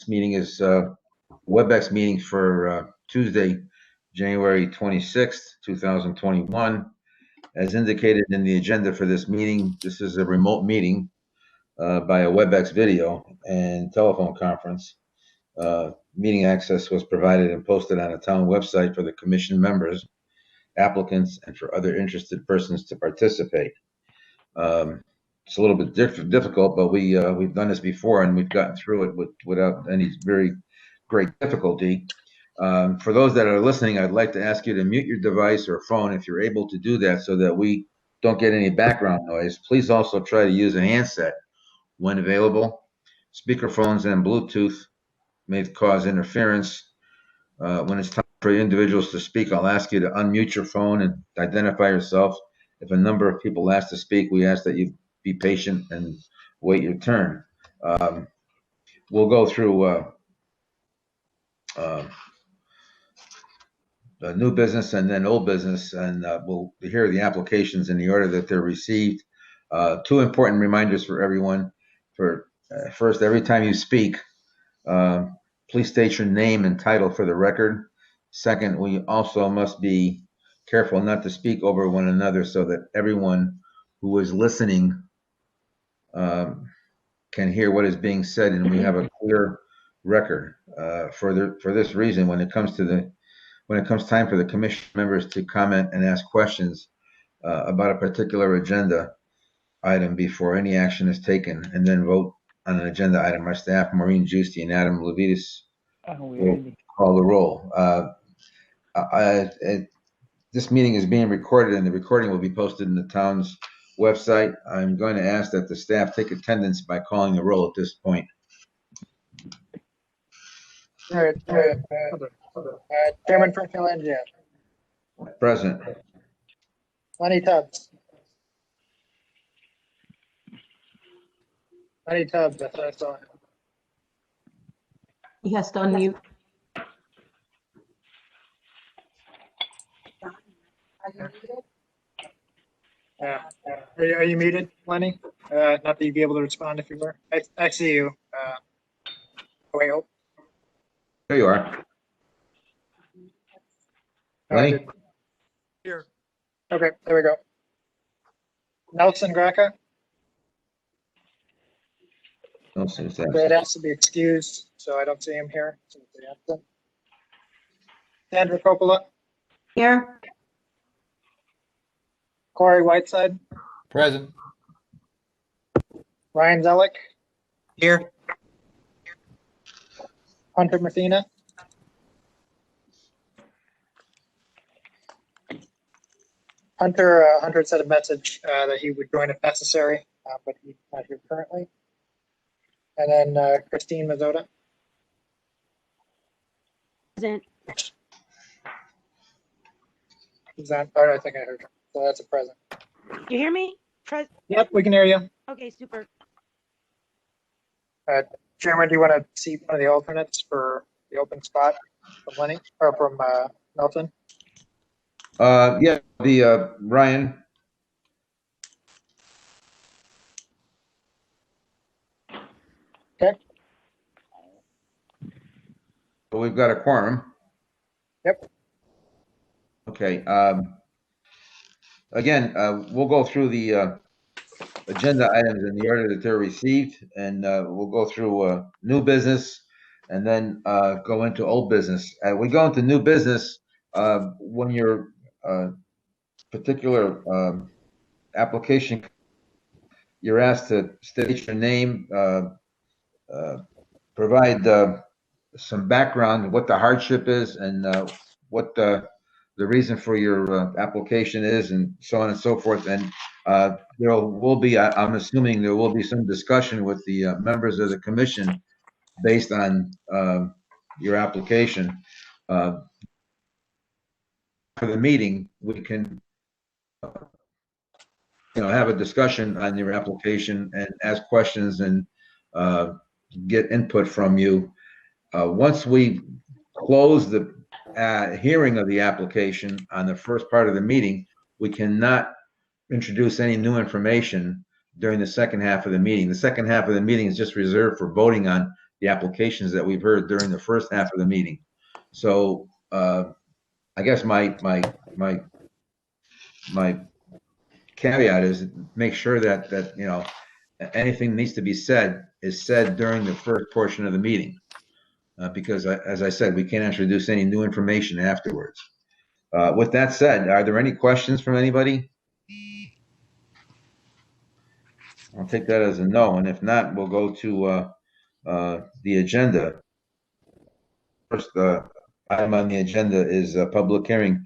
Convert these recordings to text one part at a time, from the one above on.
meeting is WebEx meeting for Tuesday, January 26th, 2021. As indicated in the agenda for this meeting, this is a remote meeting by a WebEx video and telephone conference. Meeting access was provided and posted on a town website for the commission members, applicants, and for other interested persons to participate. It's a little bit difficult, but we've done this before and we've gotten through it without any very great difficulty. For those that are listening, I'd like to ask you to mute your device or phone if you're able to do that so that we don't get any background noise. Please also try to use a handset when available. Speakerphones and Bluetooth may cause interference. When it's time for individuals to speak, I'll ask you to unmute your phone and identify yourself. If a number of people ask to speak, we ask that you be patient and wait your turn. We'll go through new business and then old business, and we'll hear the applications in the order that they're received. Two important reminders for everyone. First, every time you speak, please state your name and title for the record. Second, we also must be careful not to speak over one another so that everyone who is listening can hear what is being said and we have a clear record. For this reason, when it comes time for the commission members to comment and ask questions about a particular agenda item before any action is taken and then vote on an agenda item, our staff, Maureen Giusti and Adam Levitas, will call the roll. This meeting is being recorded and the recording will be posted in the town's website. I'm going to ask that the staff take attendance by calling the roll at this point. Chairman Frank Langia. Present. Lenny Tubbs. Lenny Tubbs, I thought I saw him. He has to unmute. Are you muted, Lenny? Not that you'd be able to respond if you were. I see you. Wait, oh. There you are. Lenny? Here. Okay, there we go. Nelson Graca. Brad has to be excused, so I don't see him here. Sandra Coppola. Here. Corey Whiteside. Present. Ryan Zellick. Here. Hunter Mathena. Hunter sent a message that he would join if necessary, but he's not here currently. And then Christine Mazzota. Present. Is that? Oh, I think I heard her. So that's a present. You hear me? Yep, we can hear you. Okay, super. Chairman, do you want to see one of the alternates for the open spot from Lenny or from Nelson? Yeah, the Ryan. Okay. So we've got a quorum. Yep. Okay. Again, we'll go through the agenda items in the order that they're received, and we'll go through new business and then go into old business. We go into new business when your particular application, you're asked to state your name, provide some background, what the hardship is, and what the reason for your application is, and so on and so forth. And there will be, I'm assuming there will be some discussion with the members of the commission based on your application. For the meeting, we can have a discussion on your application and ask questions and get input from you. Once we close the hearing of the application on the first part of the meeting, we cannot introduce any new information during the second half of the meeting. The second half of the meeting is just reserved for voting on the applications that we've heard during the first half of the meeting. So I guess my caveat is make sure that you know anything needs to be said is said during the first portion of the meeting, because as I said, we can't introduce any new information afterwards. With that said, are there any questions from anybody? I'll take that as a no, and if not, we'll go to the agenda. First item on the agenda is public hearing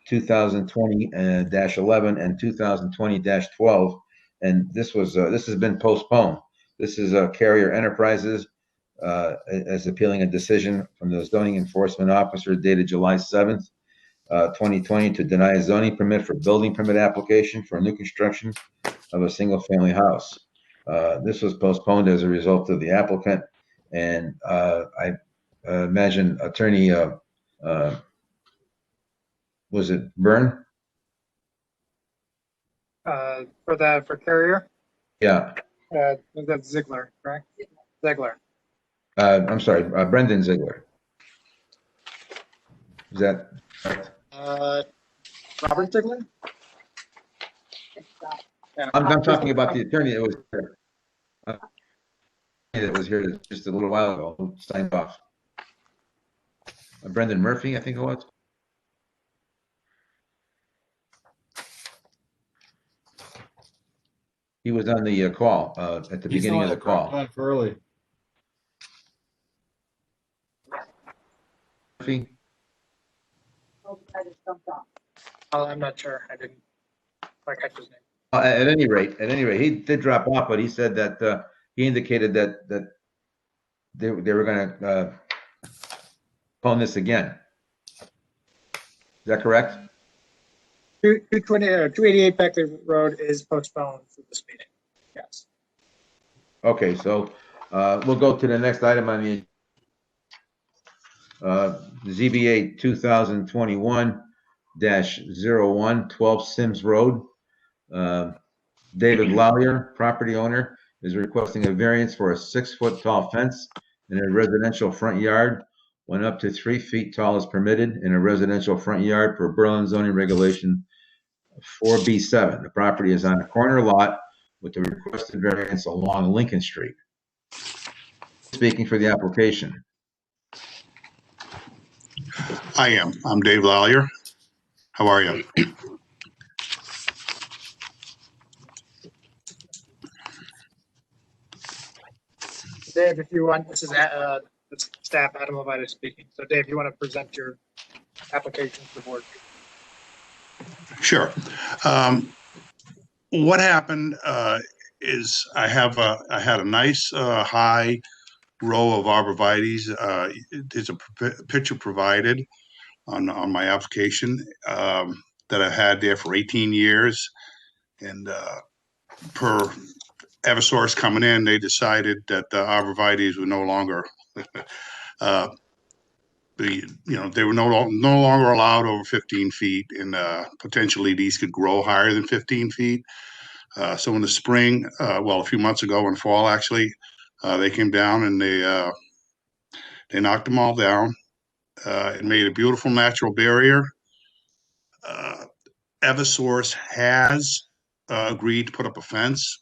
2020-11 and 2020-12, and this has been postponed. This is Carrier Enterprises as appealing a decision from the zoning enforcement officer dated July 7th, 2020, to deny a zoning permit for building permit application for new construction of a single-family house. This was postponed as a result of the applicant, and I imagine attorney, was it Byrne? For Carrier, Yeah, that's Ziegler, correct? Ziegler. I'm sorry, Brendan Ziegler. Is that correct? Robert Ziegler? Yeah. I'm talking about the attorney that was here. That was here just a little while ago, who signed off. Brendan Murphy, I think it was. He was on the call at the beginning of the call. Early. Murphy? Oh, I'm not sure. I didn't quite catch his name. At any rate, he did drop off, but he said that he indicated that they were going to postpone this again. Is that correct? 288 Beckley Road is postponed for this meeting. Yes. Okay, so we'll go to the next item on the ZBA 2021-01, 12 Sims Road. David Lawyer, property owner, is requesting a variance for a 6-foot tall fence in a residential front yard when up to 3 feet tall is permitted in a residential front yard per Berlin zoning regulation 4B7. The property is on a corner lot with the requested variance along Lincoln Street. Speaking for the application. I am. I'm Dave Lawyer. How are you? Dave, if you want, this is the staff, Adam Levita speaking. So Dave, you want to present your application to the board? Sure. What happened is I had a nice high row of arborvitaes. There's a picture provided on my application that I've had there for 18 years. And per Eversource coming in, they decided that the arborvitaes were no longer they were no longer allowed over 15 feet, and potentially these could grow higher than 15 feet. So in the spring, a few months ago in fall, actually, they came down and they knocked them all down. It made a beautiful natural barrier. Eversource has agreed to put up a fence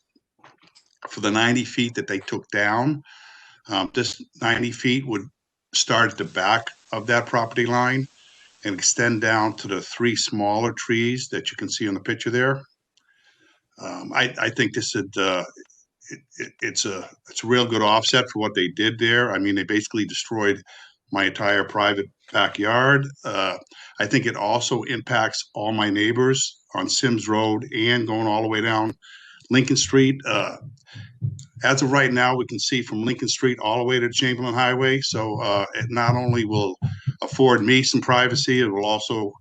for the 90 feet that they took down. This 90 feet would start at the back of that property line and extend down to the 3 smaller trees that you can see on the picture there. I think this is it's a real good offset for what they did there. I mean, they basically destroyed my entire private backyard. I think it also impacts all my neighbors on Sims Road and going all the way down Lincoln Street. As of right now, we can see from Lincoln Street all the way to Chamberlain Highway. So it not only will afford me some privacy, it will also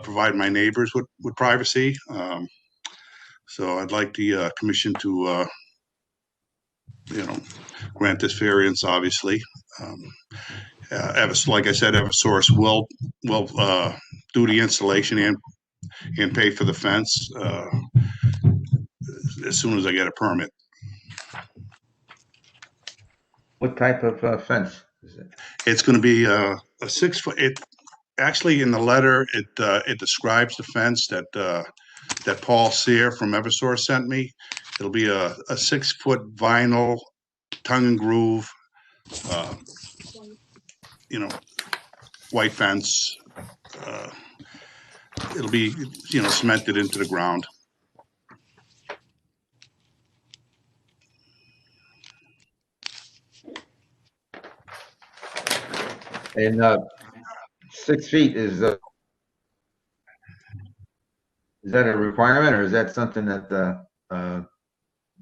provide my neighbors with privacy. So I'd like the commission to, grant this variance, obviously. Like I said, Eversource will do the installation and pay for the fence as soon as I get a permit. What type of fence is it? It's going to be a 6 foot. It actually in the letter it describes the fence that Paul Sear from Eversource sent me. It'll be a 6 foot vinyl tongue and groove, white fence. It'll be cemented into the ground. And 6 feet is that a requirement, or is that something that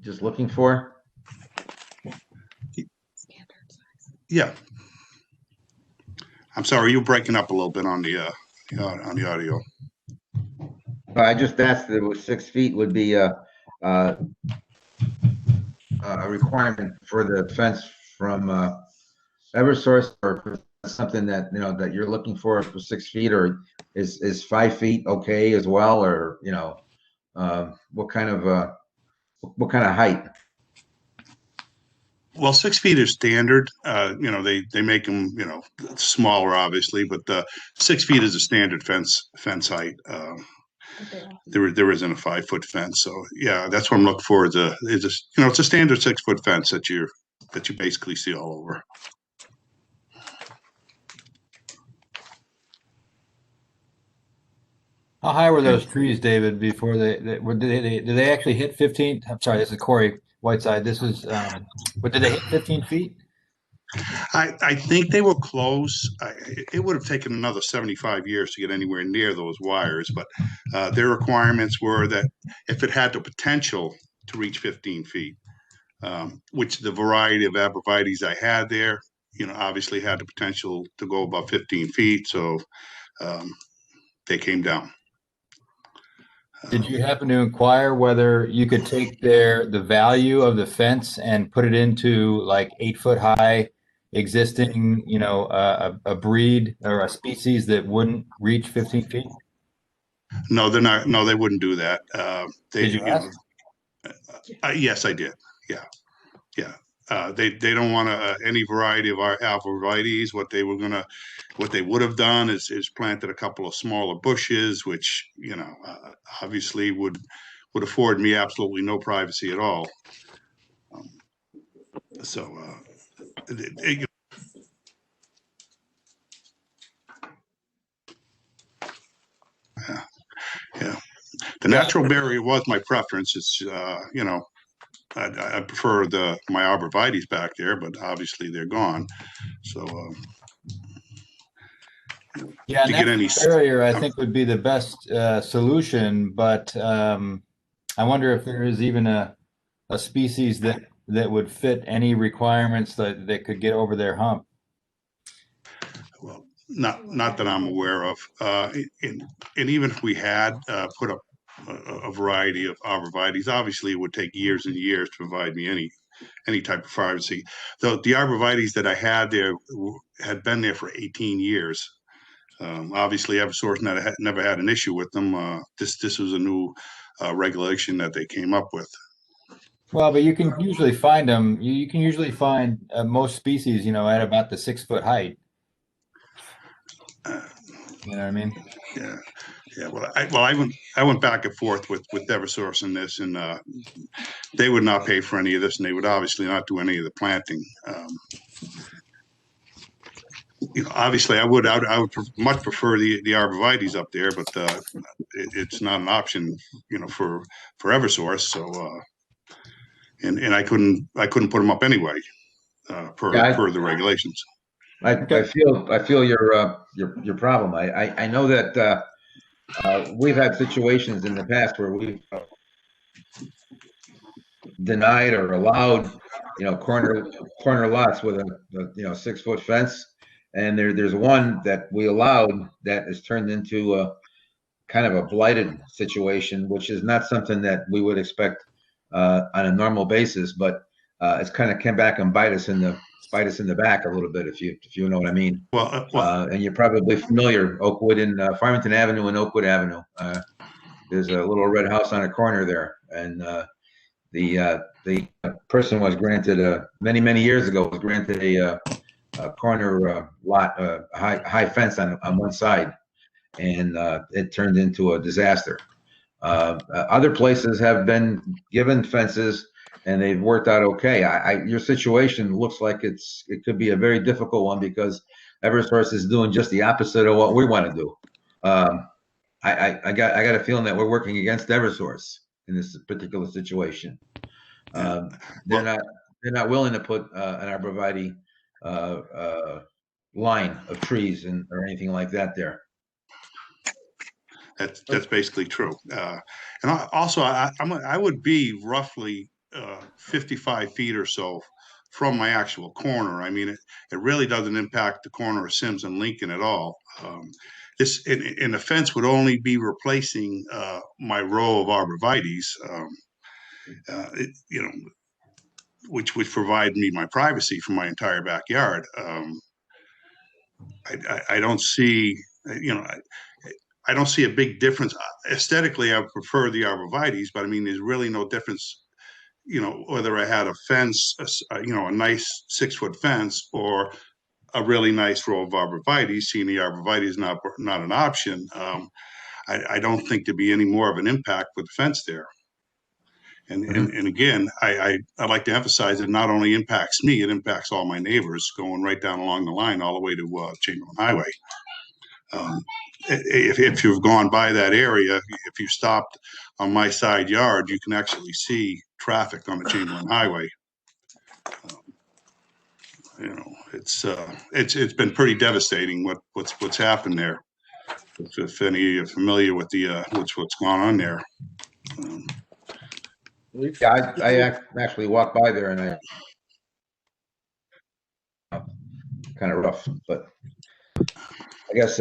just looking for? Yeah. I'm sorry, you're breaking up a little bit on the audio. I just asked if it was 6 feet would be a requirement for the fence from Eversource, or something that that you're looking for 6 feet, or is 5 feet okay as well, or what kind of height? Well, 6 feet is standard. They make them smaller, obviously, but 6 feet is a standard fence height. There isn't a 5 foot fence, so yeah, that's what I'm looking for. It's a standard 6 foot fence that you basically see all over. How high were those trees, David, before did they actually hit 15? I'm sorry, this is Corey Whiteside. This is, but did they hit 15 feet? I think they were close. It would have taken another 75 years to get anywhere near those wires, but their requirements were that if it had the potential to reach 15 feet, which the variety of abrevieties I had there, obviously had the potential to go above 15 feet, so they came down. Did you happen to inquire whether you could take the value of the fence and put it into like 8 foot high existing, a breed or a species that wouldn't reach 15 feet? No, they're not. No, they wouldn't do that. Did you ask? Yes, I did. Yeah. They don't want any variety of our arborvitaes. What they would have done is planted a couple of smaller bushes, which obviously would afford me absolutely no privacy at all. Yeah. The natural barrier was my preference. It's I prefer my arborvitaes back there, but obviously they're gone. So Yeah, to get any barrier, I think would be the best solution, but I wonder if there is even a species that would fit any requirements that could get over their hump. Well, not that I'm aware of. And even if we had put up a variety of arborvitaes, obviously it would take years and years to provide me any type of privacy. Though the arborvitaes that I had there had been there for 18 years. Obviously, Eversource never had an issue with them. This was a new regulation that they came up with. Well, but you can usually find them. You can usually find most species, at about the 6 foot height. You know what I mean? Yeah. Well, I went back and forth with Eversource in this, and they would not pay for any of this, and they would obviously not do any of the planting. Obviously, I would much prefer the arborvitaes up there, but it's not an option, for Eversource. So, and I couldn't put them up anyway, per the regulations. I feel your problem. I know that we've had situations in the past where we've denied or allowed corner lots with a 6 foot fence, and there's one that we allowed that is turned into a kind of a blighted situation, which is not something that we would expect on a normal basis, but it's kind of came back and bite us in the back a little bit, if you know what I mean. Well, and you're probably familiar, Oakwood and Farmington Avenue and Oakwood Avenue. There's a little red house on a corner there, and the person was granted many years ago was granted a corner lot, high fence on one side, and it turned into a disaster. Other places have been given fences and they've worked out okay. Your situation looks like it could be a very difficult one because Eversource is doing just the opposite of what we want to do. I got a feeling that we're working against Eversource in this particular situation. They're not willing to put an arborvitae line of trees or anything like that there. That's basically true. And also, I would be roughly 55 feet or so from my actual corner. I mean, it really doesn't impact the corner of Sims and Lincoln at all. And the fence would only be replacing my row of arborvitaes, which would provide me my privacy for my entire backyard. I don't see, I don't see a big difference. Aesthetically, I prefer the arborvitaes, but I mean, there's really no difference, whether I had a fence, a nice 6-foot fence, or a really nice row of arborvitaes. Seeing the arborvitae is not an option. I don't think there'd be any more of an impact with the fence there. And again, I like to emphasize it not only impacts me, it impacts all my neighbors going right down along the line, all the way to Chamberlain Highway. If you've gone by that area, if you stopped on my side yard, you can actually see traffic on the Chamberlain Highway. It's been pretty devastating what's happened there. If any of you are familiar with what's going on there. Yeah, I actually walked by there and I kind of rough, but I guess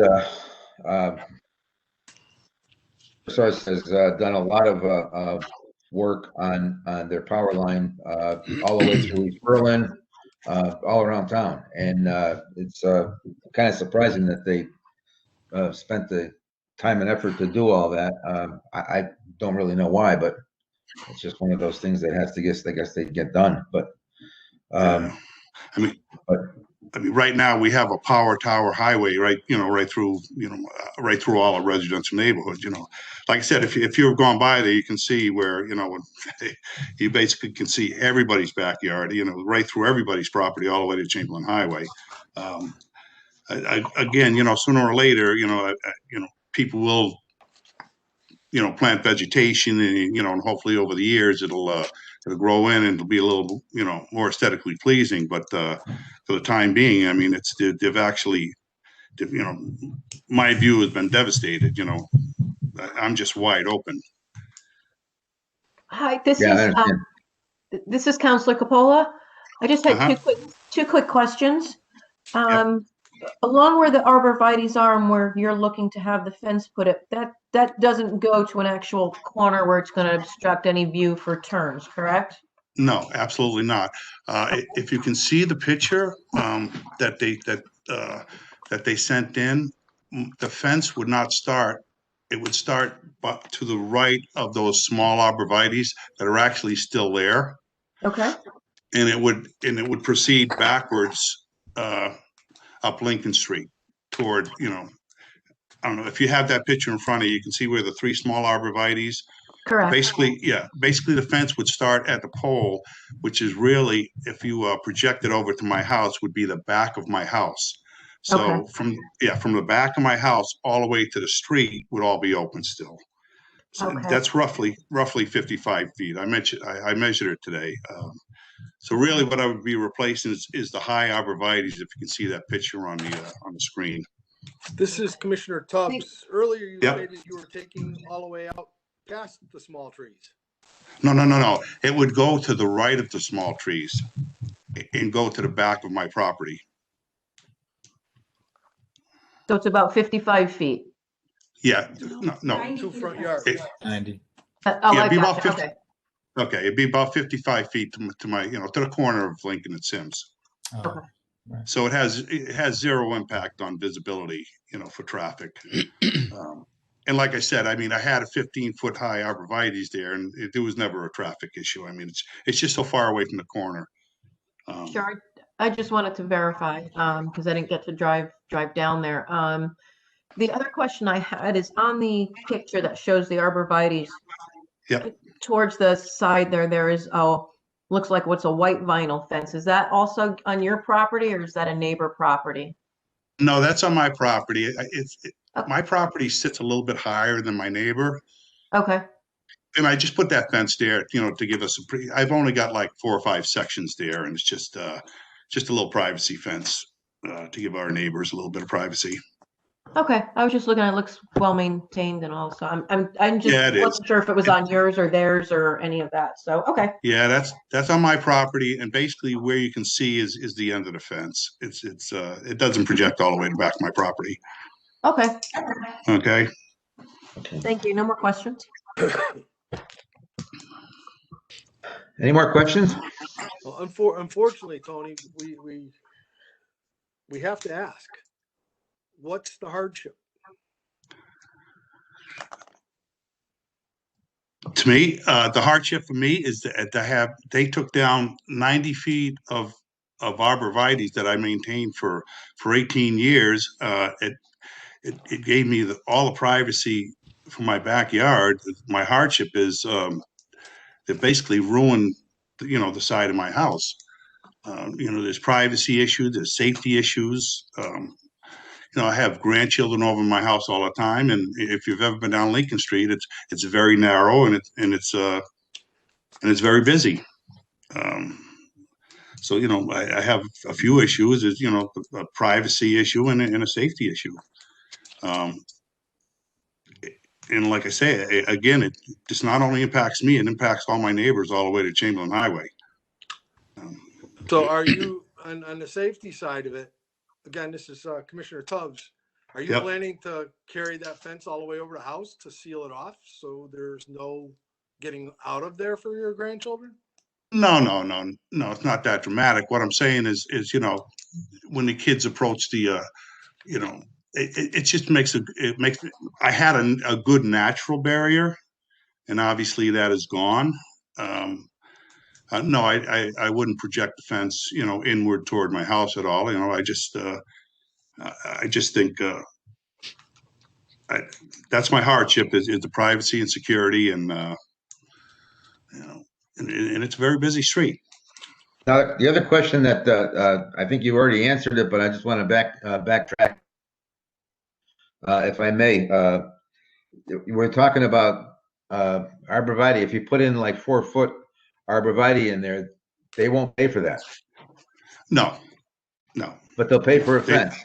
Source has done a lot of work on their power line all the way through East Berlin, all around town, and it's kind of surprising that they spent the time and effort to do all that. I don't really know why, but it's just one of those things that has to get done. But I mean, right now we have a power tower highway, right through all the residential neighborhoods. Like I said, if you're going by there, you can see where you basically can see everybody's backyard. Right through everybody's property, all the way to Chamberlain Highway. Again, sooner or later, people will, plant vegetation, and hopefully over the years it'll grow in and it'll be a little, more aesthetically pleasing. But for the time being, I mean, they've actually, my view has been devastated. I'm just wide open. Hi, this is Councilor Capola. I just had two quick questions. Along where the arborvitaes are and where you're looking to have the fence put up, that doesn't go to an actual corner where it's going to obstruct any view for turns, correct? No, absolutely not. If you can see the picture that they sent in, the fence would not start. It would start to the right of those small arborvitaes that are actually still there. Okay. And it would proceed backwards up Lincoln Street toward, I don't know if you have that picture in front of you, you can see where the 3 small arborvitaes. Correct. Basically the fence would start at the pole, which is really, if you project it over to my house, would be the back of my house. So from the back of my house all the way to the street would all be open still. So that's roughly 55 feet. I measured it today. So really what I would be replacing is the high arborvitaes, if you can see that picture on the screen. This is Commissioner Tubbs. Earlier you stated you were taking all the way out past the small trees. No. It would go to the right of the small trees and go to the back of my property. So it's about 55 feet. Yeah, no. 2 front yards. 90. It'd be about 50. Okay, it'd be about 55 feet to my, to the corner of Lincoln and Sims. Okay. Right. So it has zero impact on visibility, for traffic. And like I said, I mean, I had a 15-foot high arborvitae's there, and there was never a traffic issue. I mean, it's just so far away from the corner. Sure. I just wanted to verify, because I didn't get to drive down there. The other question I had is on the picture that shows the arborvitae's. Yep. Towards the side there is, looks like what's a white vinyl fence. Is that also on your property, or is that a neighbor property? No, that's on my property. My property sits a little bit higher than my neighbor. Okay. And I just put that fence there, to give us I've only got like 4 or 5 sections there, and it's just a little privacy fence to give our neighbors a little bit of privacy. Okay. I was just looking, it looks well maintained and all, so I'm just Yeah, it is. wasn't sure if it was on yours or theirs or any of that. So, okay. Yeah, that's on my property, and basically where you can see is the end of the fence. It doesn't project all the way to the back of my property. Okay. Okay. Thank you. No more questions. Any more questions? Well, unfortunately, Tony, we have to ask, what's the hardship? To me, the hardship for me is that they took down 90 feet of arborvitae's that I maintained for 18 years. It gave me all the privacy for my backyard. My hardship is it basically ruined, the side of my house. There's privacy issues, there's safety issues. I have grandchildren over my house all the time, and if you've ever been down Lincoln Street, it's very narrow and it's very busy. So I have a few issues. Is a privacy issue and a safety issue. And like I say, again, it just not only impacts me, it impacts all my neighbors all the way to Chamberlain Highway. So are you, on the safety side of it, again, this is Commissioner Tubbs, are you Yep. planning to carry that fence all the way over the house to seal it off so there's no getting out of there for your grandchildren? No, it's not that dramatic. What I'm saying is when the kids approach the, it just makes I had a good natural barrier, and obviously that is gone. No, I wouldn't project the fence, inward toward my house at all. I just think that's my hardship is the privacy and security, and and it's a very busy street. Now, the other question that I think you already answered it, but I just want to backtrack, if I may. We're talking about arborvitae. If you put in like 4-foot arborvitae in there, they won't pay for that. No. But they'll pay for a fence.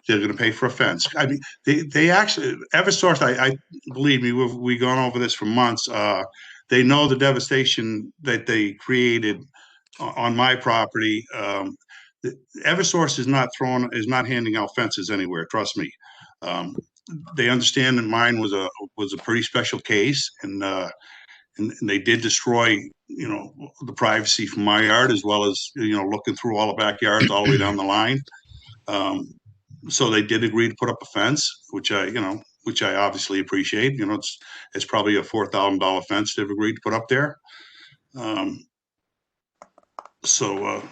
They're going to pay for a fence. I mean, they actually, Eversource, I believe me, we've gone over this for months. They know the devastation that they created on my property. Eversource is not handing out fences anywhere. Trust me. They understand that mine was a pretty special case, and they did destroy, the privacy from my yard, as well as, looking through all the backyards all the way down the line. So they did agree to put up a fence, which I obviously appreciate. It's probably a $4,000 fence they've agreed to put up there. So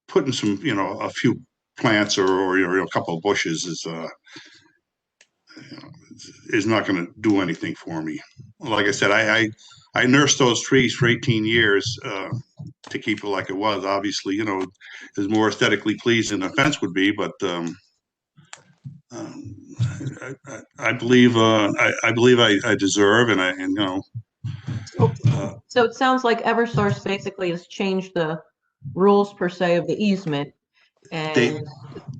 putting some, a few plants or a couple of bushes is not going to do anything for me. Like I said, I nursed those trees for 18 years to keep it like it was. Obviously, is more aesthetically pleasing than a fence would be, but I believe I deserve, So it sounds like Eversource basically has changed the rules per se of the easement. And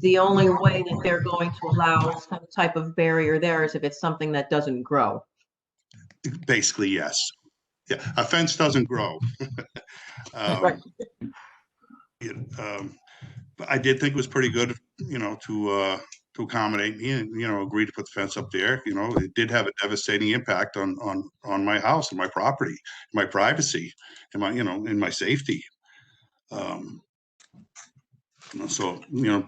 the only way that they're going to allow some type of barrier there is if it's something that doesn't grow. Basically, yes. Yeah, a fence doesn't grow. Right. But I did think it was pretty good, to accommodate me and, agree to put the fence up there. It did have a devastating impact on my house and my property, my privacy, and in my safety. So,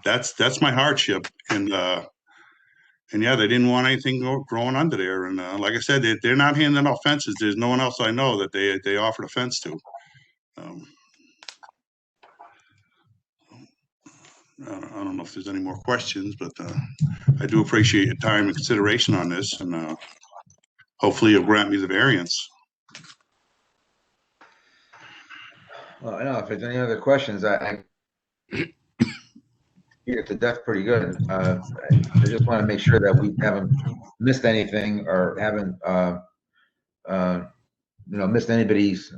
that's my hardship. And, And yeah, they didn't want anything growing under there. And like I said, they're not handing out fences. There's no one else I know that they offered a fence to. I don't know if there's any more questions, but I do appreciate your time and consideration on this, and hopefully you'll grant me the variance. Well, I know if there's any other questions, I beat it to death pretty good. I just want to make sure that we haven't missed anything or haven't, missed anybody's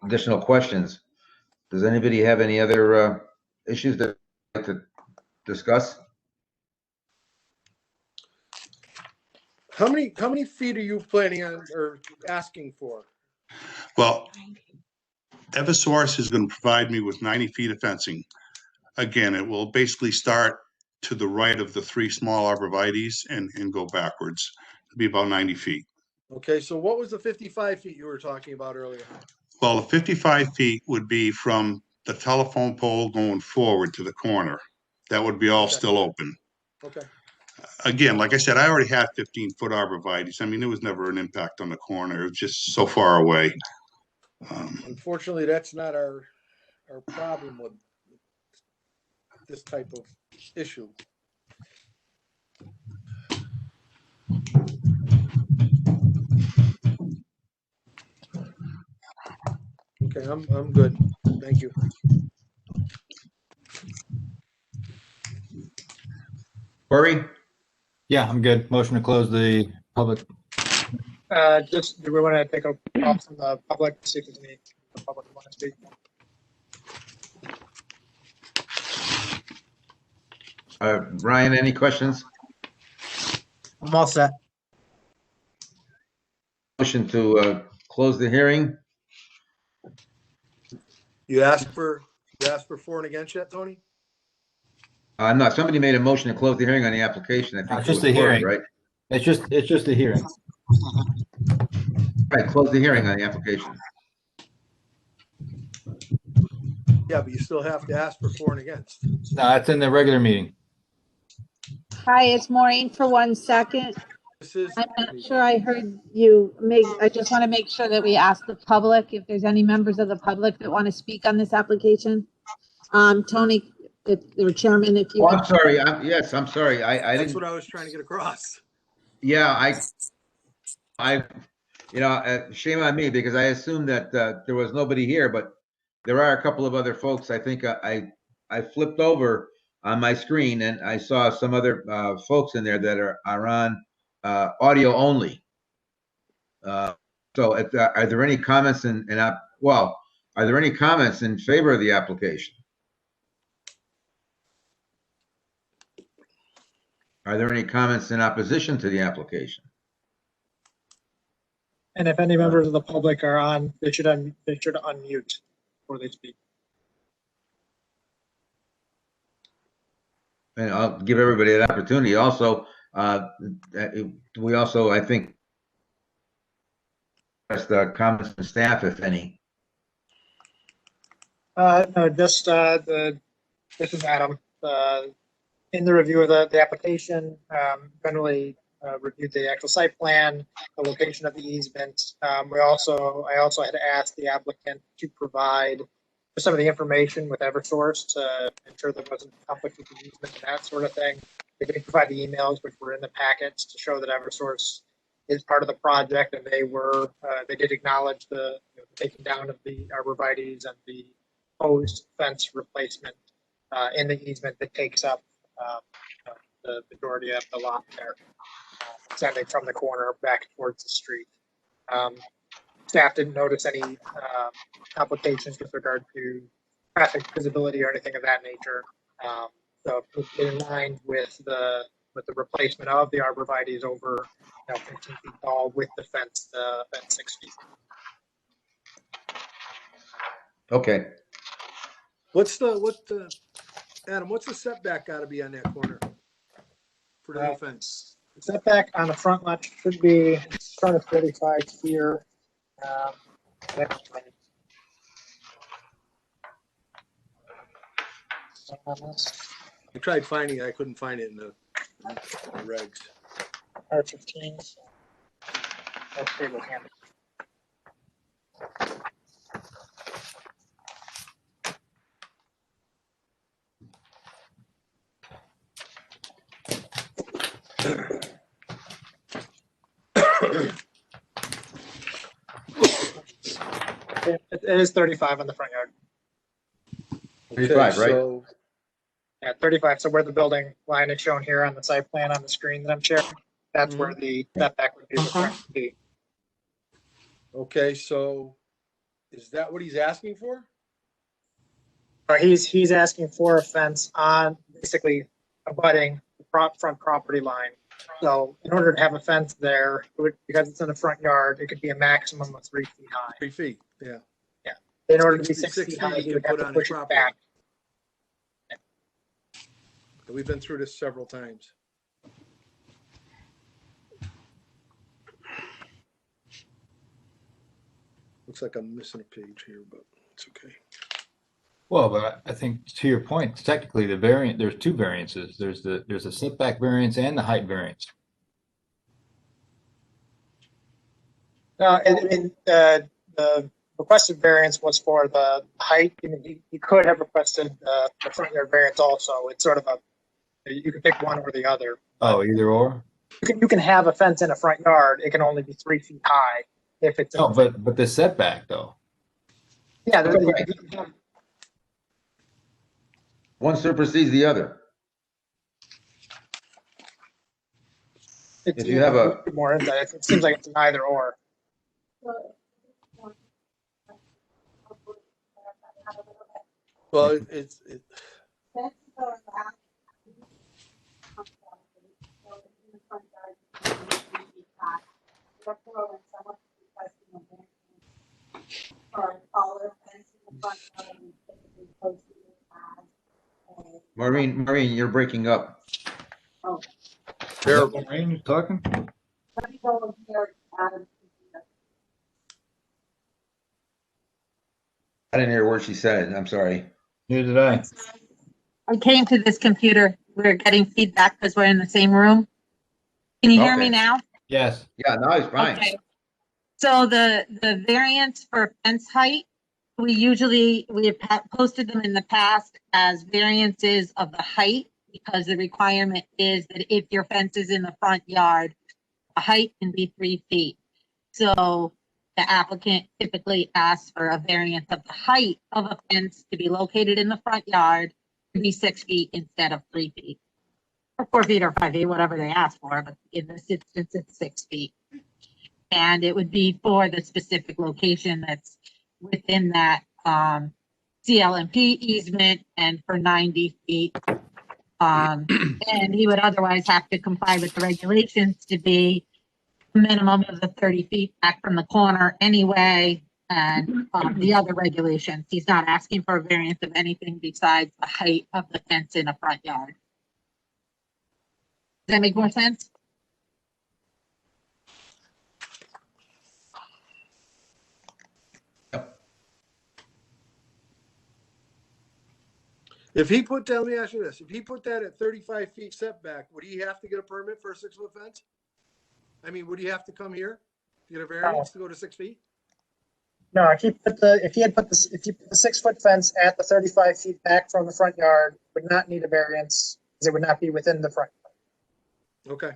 additional questions. Does anybody have any other issues that they'd like to discuss? How many feet are you planning on or asking for? Well, Eversource is going to provide me with 90 feet of fencing. Again, it will basically start to the right of the 3 small arborvitaes and go backwards. It'll be about 90 feet. Okay, so what was the 55 feet you were talking about earlier? Well, the 55 feet would be from the telephone pole going forward to the corner. That would be all still open. Okay. Again, like I said, I already had 15-foot arborvitaes. I mean, there was never an impact on the corner. It was just so far away. Unfortunately, that's not our problem with this type of issue. Okay, I'm good. Thank you. Corey? Yeah, I'm good. Motion to close the public. Just, do we want to take a call from the public, see if there's any the public who want to speak? Ryan, any questions? I'm all set. Motion to close the hearing? You asked for 4 and against yet, Tony? No, somebody made a motion to close the hearing on the application. I think It's just it was a hearing. Corey, right? It's just a hearing. Right, close the hearing on the application. Yeah, but you still have to ask for 4 and against. No, that's in the regular meeting. Hi, it's Maureen for 1 second. This is. I'm not sure I heard you I just want to make sure that we ask the public if there's any members of the public that want to speak on this application. Tony, or Chairman, if you. Oh, I'm sorry. Yes, I'm sorry. I That's didn't. what I was trying to get across. Yeah, shame on me because I assumed that there was nobody here, but there are a couple of other folks. I think I flipped over on my screen and I saw some other folks in there that are on audio only. So are there any comments are there any comments in favor of the application? Are there any comments in opposition to the application? And if any members of the public are on, they should unmute before they speak. And I'll give everybody an opportunity. Also, we also, I think, ask the comments from staff, if any. No, just this is Adam. In the review of the application, generally reviewed the actual site plan, the location of the easement. I also had asked the applicant to provide some of the information with Eversource to ensure there wasn't conflict with the easement and that sort of thing. They did provide the emails, which were in the packets, to show that Eversource is part of the project, and they did acknowledge the taking down of the arborvitaes and the proposed fence replacement in the easement that takes up the majority of the lot there, extending from the corner back towards the street. Staff didn't notice any complications with regard to traffic visibility or anything of that nature. So in line with the replacement of the arborvitaes over 15 feet tall with the fence 6 feet. Okay. Adam, what's the setback got to be on that corner for the new fence? The setback on the front lot should be front of 35 here. I tried finding it. I couldn't find it in the regs. R15. That's table handy. It is 35 on the front yard. 35, right? So, Yeah, 35. So where the building line is shown here on the site plan on the screen that I'm sharing, that's where the setback would be. The front would be. okay, so is that what he's asking for? He's asking for a fence on basically abutting the front property line. So in order to have a fence there, because it's in the front yard, it could be a maximum of 3 feet high. 3 feet, yeah. In order to be 6 6 feet high, feet you you would can have put to on his push it property. back. We've been through this several times. Looks like I'm missing a page here, but it's okay. Well, but I think to your point, technically the variant, there's two variances. There's a setback variance and the height variance. The requested variance was for the height. I mean, he could have requested the front yard variance also. It's sort of you can pick one or the other. Oh, either or? You can have a fence in a front yard. It can only be 3 feet high if it's. Oh, but the setback though. Yeah. One supersedes the other. If you have a- more insight, it seems like it's an either or. Well, it's Maureen, you're breaking up. terrible. Maureen, you talking? I didn't hear a word she said. I'm sorry. Neither did I. I came to this computer. We're getting feedback because we're in the same room. Can you hear me Okay. now? Yes. Yeah, now it's fine. Okay. So the variance for fence height, we have posted them in the past as variances of the height because the requirement is that if your fence is in the front yard, the height can be 3 feet. So the applicant typically asks for a variance of the height of a fence to be located in the front yard to be 6 feet instead of 3 feet. Or 4 feet or 5 feet, whatever they ask for, but in this instance, it's 6 feet. And it would be for the specific location that's within that CLMP easement and for 90 feet. And he would otherwise have to comply with the regulations to be a minimum of the 30 feet back from the corner anyway. And the other regulations, he's not asking for a variance of anything besides the height of the fence in a front yard. Does that make more sense? If he put that, let me ask you this, if he put that at 35 feet setback, would he have to get a permit for a 6-foot fence? I mean, would he have to come here to get a variance to go to 6 feet? No, if you put the 6 foot fence at the 35 feet back from the front yard, would not need a variance because it would not be within the front. Okay.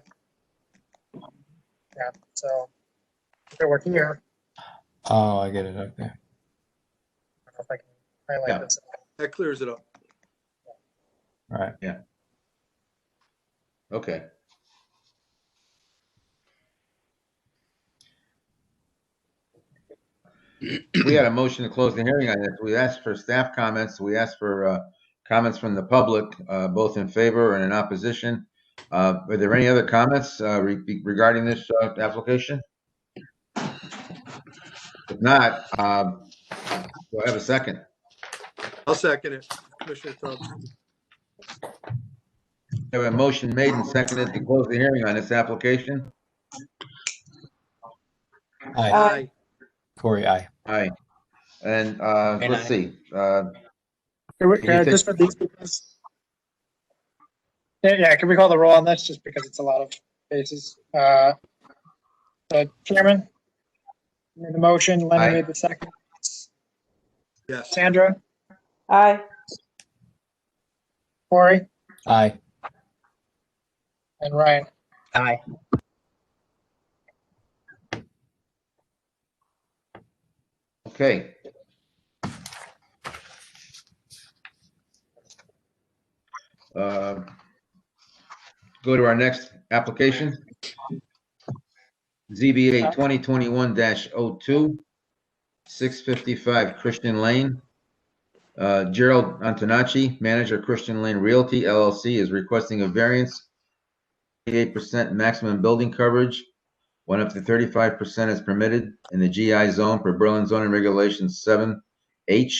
Yeah. So if it were here, Oh, I get it. Okay. I don't know if I can highlight Yeah. this. That clears it up. All right. Okay. We had a motion to close the hearing on this. We asked for staff comments. We asked for comments from the public, both in favor and in opposition. Are there any other comments regarding this application? If not, do I have a second? I'll second it, Commissioner Tubbs. We have a motion made and seconded to close the hearing on this application. Aye. Aye. Corey, aye. Aye. And let's see. Can we- Can you just for these, Yeah, can we call the roll on this just because it's a lot of cases? The chairman made the motion, Aye. Lenny made the second. Yes. Sandra, Aye. Corey, Aye. and Ryan. Aye. Okay. Go to our next application. ZBA 2021-02, 655 Christian Lane. Gerald Antonacci, manager, Christian Lane Realty LLC, is requesting a variance, 88% maximum building coverage, when up to 35% is permitted in the GI zone per Berlin zoning regulations 7H.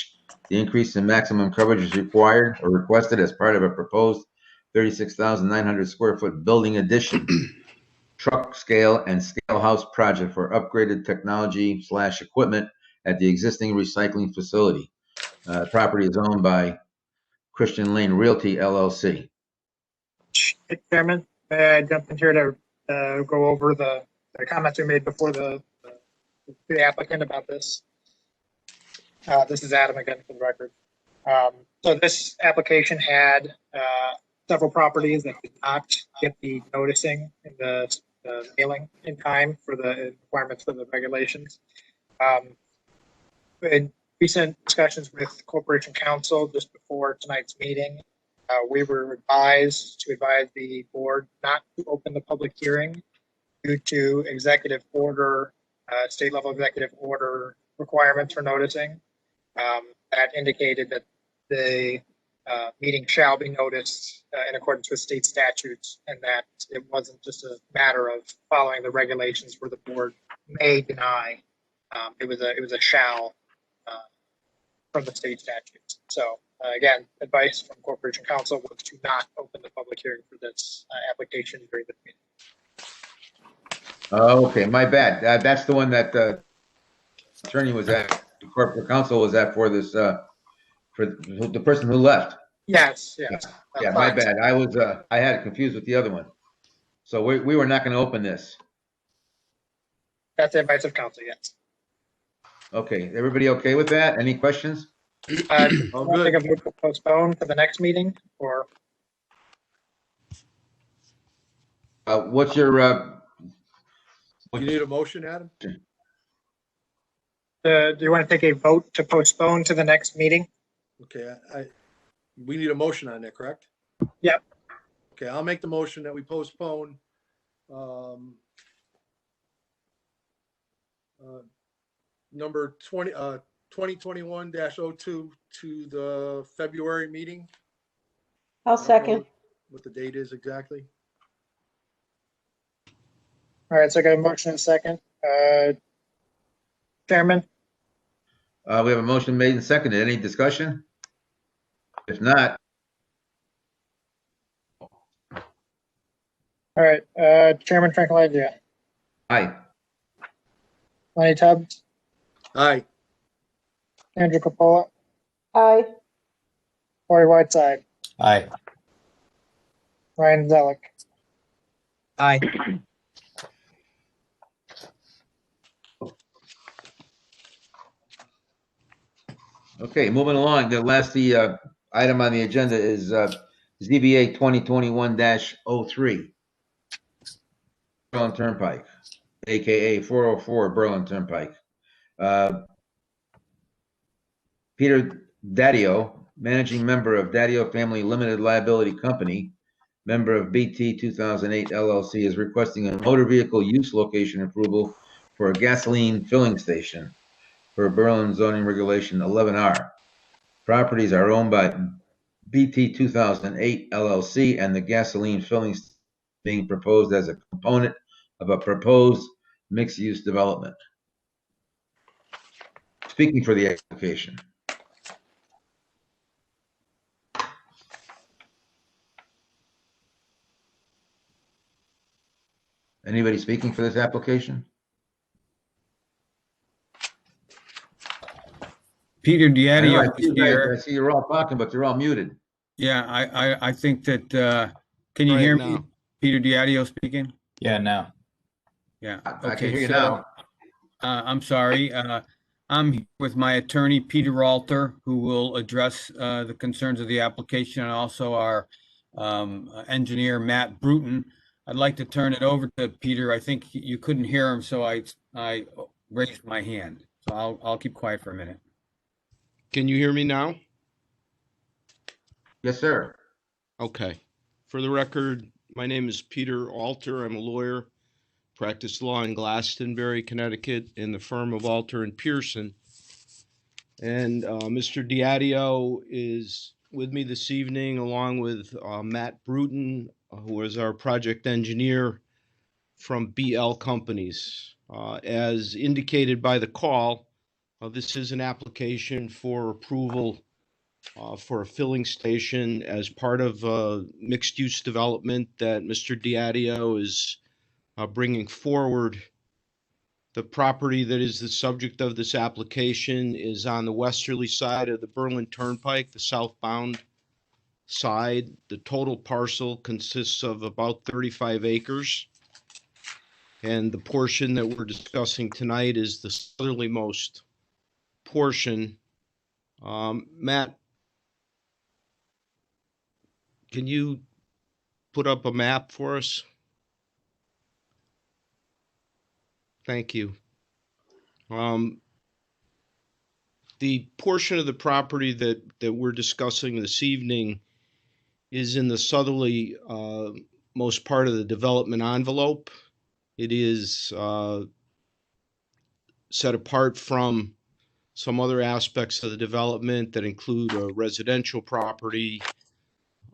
The increase in maximum coverage is required or requested as part of a proposed 36,900 square foot building addition, truck scale and scale house project for upgraded technology / equipment at the existing recycling facility. Property is owned by Christian Lane Realty LLC. Chairman, may I jump in here to go over the comments we made before the applicant about this? This is Adam again for the record. So this application had several properties that did not get the noticing in the mailing in time for the requirements for the regulations. In recent discussions with Corporation Counsel just before tonight's meeting, we were advised to advise the board not to open the public hearing due to executive order, state level executive order requirements for noticing. That indicated that the meeting shall be noticed in accordance with state statutes, and that it wasn't just a matter of following the regulations where the board may deny. It was a shall from the state statutes. So again, advice from Corporation Counsel was to not open the public hearing for this application during the meeting. Okay, my bad. That's the one that the attorney was at, the corporate counsel was at for this, for the person who left. Yes, yes. Yeah, my bad. I was, I had it confused with the other one. So we were not going to open this. That's the advice of counsel, yes. Okay, everybody okay with that? Any questions? All I'll take a good. vote to postpone for the next meeting, or What's your, You need a motion, Adam? do you want to take a vote to postpone to the next meeting? Okay, we need a motion on that, correct? Yep. Okay, I'll make the motion that we postpone number 2021-02 to the February meeting. I'll I don't know second. What the date is exactly. All right, so I got a motion and a second. Chairman, we have a motion made and seconded. Any discussion? If not, all right, Chairman Franklin, aye. Lenny Tubbs, Aye. Andrew Capola, Aye. Corey Whiteside, Aye. Ryan Zelik. Aye. Okay, moving along. The last item on the agenda is ZBA 2021-03. Berlin Turnpike, AKA 404 Berlin Turnpike. Peter Daddio, managing member of Daddio Family Limited Liability Company, member of BT 2008 LLC, is requesting a motor vehicle use location approval for a gasoline filling station for Berlin zoning regulation 11R. Properties are owned by BT 2008 LLC, and the gasoline filling station being proposed as a component of a proposed mixed-use development. Speaking for the application. Anybody speaking for this application? Peter I know, Diadio I see is you guys- here. I see you're all talking, but you're all muted. Yeah, I think that Can you Try it hear me? now. Peter Diadio speaking. Yeah, now. Yeah. I can Okay. hear you So, now. I'm sorry. I'm here with my attorney, Peter Alter, who will address the concerns of the application, and also our engineer, Matt Bruton. I'd like to turn it over to Peter. I think you couldn't hear him, so I raised my hand. So I'll keep quiet for a minute. Can you hear me now? Yes, sir. Okay. For the record, my name is Peter Alter. I'm a lawyer, practice law in Glastonbury, Connecticut, in the firm of Alter and Pearson. And Mr. Diadio is with me this evening, along with Matt Bruton, who is our project engineer from BL Companies. As indicated by the call, this is an application for approval for a filling station as part of mixed-use development that Mr. Diadio is bringing forward. The property that is the subject of this application is on the westerly side of the Berlin Turnpike, the southbound side. The total parcel consists of about 35 acres. And the portion that we're discussing tonight is the southerlymost portion. Matt, can you put up a map for us? Thank you. The portion of the property that we're discussing this evening is in the southerly most part of the development envelope. It is set apart from some other aspects of the development that include a residential property,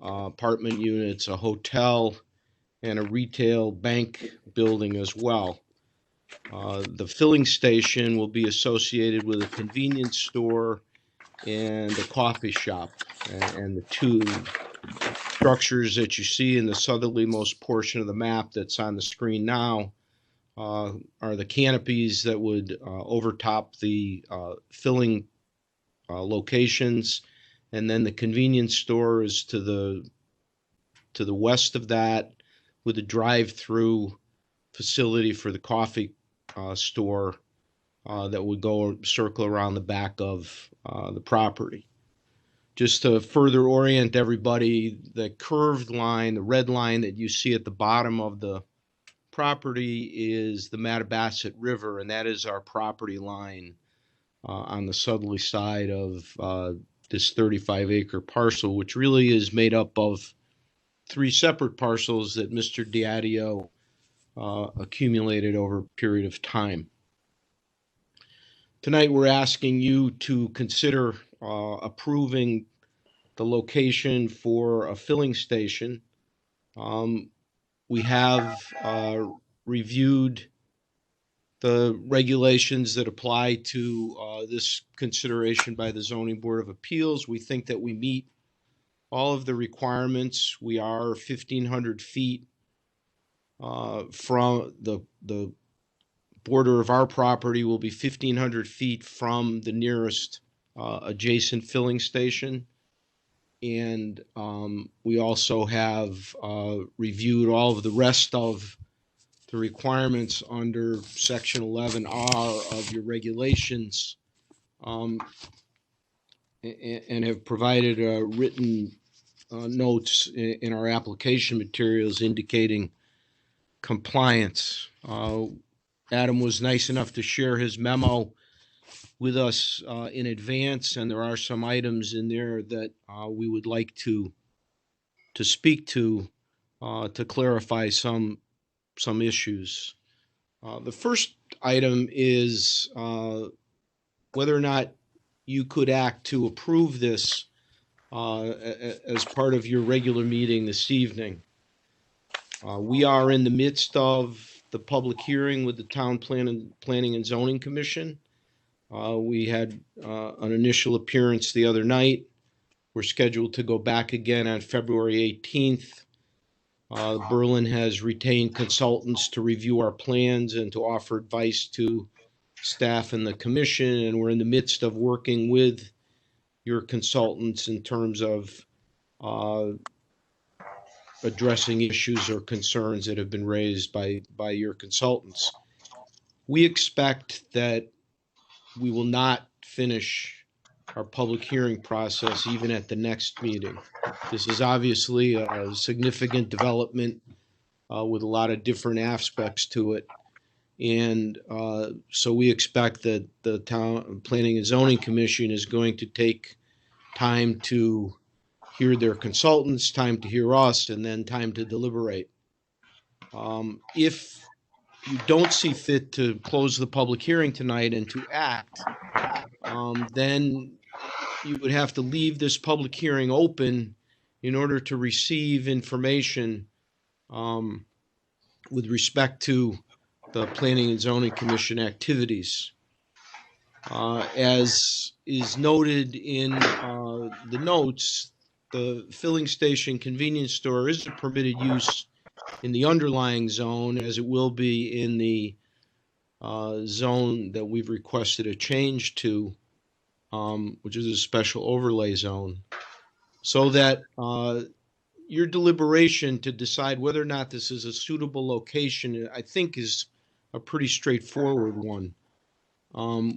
apartment units, a hotel, and a retail bank building as well. The filling station will be associated with a convenience store and a coffee shop. And the two structures that you see in the southerlymost portion of the map that's on the screen now are the canopies that would overtop the filling locations. And then the convenience store is to the west of that, with a drive-through facility for the coffee store that would go circle around the back of the property. Just to further orient everybody, the curved line, the red line that you see at the bottom of the property is the Mattabesett River, and that is our property line on the southerly side of this 35-acre parcel, which really is made up of 3 separate parcels that Mr. Diadio accumulated over a period of time. Tonight, we're asking you to consider approving the location for a filling station. We have reviewed the regulations that apply to this consideration by the Zoning Board of Appeals. We think that we meet all of the requirements. We are 1,500 feet from the border of our property will be 1,500 feet from the nearest adjacent filling station. And we also have reviewed all of the rest of the requirements under Section 11R of your regulations, and have provided written notes in our application materials indicating compliance. Adam was nice enough to share his memo with us in advance, and there are some items in there that we would like to speak to clarify some issues. The first item is whether or not you could act to approve this as part of your regular meeting this evening. We are in the midst of the public hearing with the Town Planning and Zoning Commission. We had an initial appearance the other night. We're scheduled to go back again on February 18th. Berlin has retained consultants to review our plans and to offer advice to staff and the commission, and we're in the midst of working with your consultants in terms of addressing issues or concerns that have been raised by your consultants. We expect that we will not finish our public hearing process even at the next meeting. This is obviously a significant development with a lot of different aspects to it. And so we expect that the Town Planning and Zoning Commission is going to take time to hear their consultants, time to hear us, and then time to deliberate. If you don't see fit to close the public hearing tonight and to act, then you would have to leave this public hearing open in order to receive information with respect to the Planning and Zoning Commission activities. As is noted in the notes, the filling station convenience store is a permitted use in the underlying zone, as it will be in the zone that we've requested a change to, which is a special overlay zone, so that your deliberation to decide whether or not this is a suitable location, I think, is a pretty straightforward one.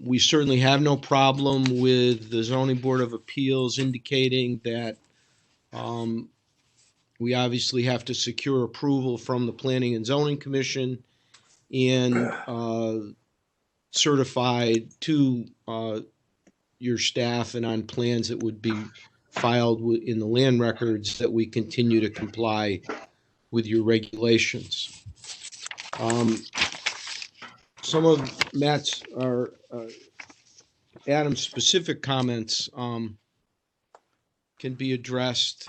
We certainly have no problem with the Zoning Board of Appeals indicating that we obviously have to secure approval from the Planning and Zoning Commission and certify to your staff and on plans that would be filed in the land records that we continue to comply with your regulations. Some of Matt's or Adam's specific comments can be addressed.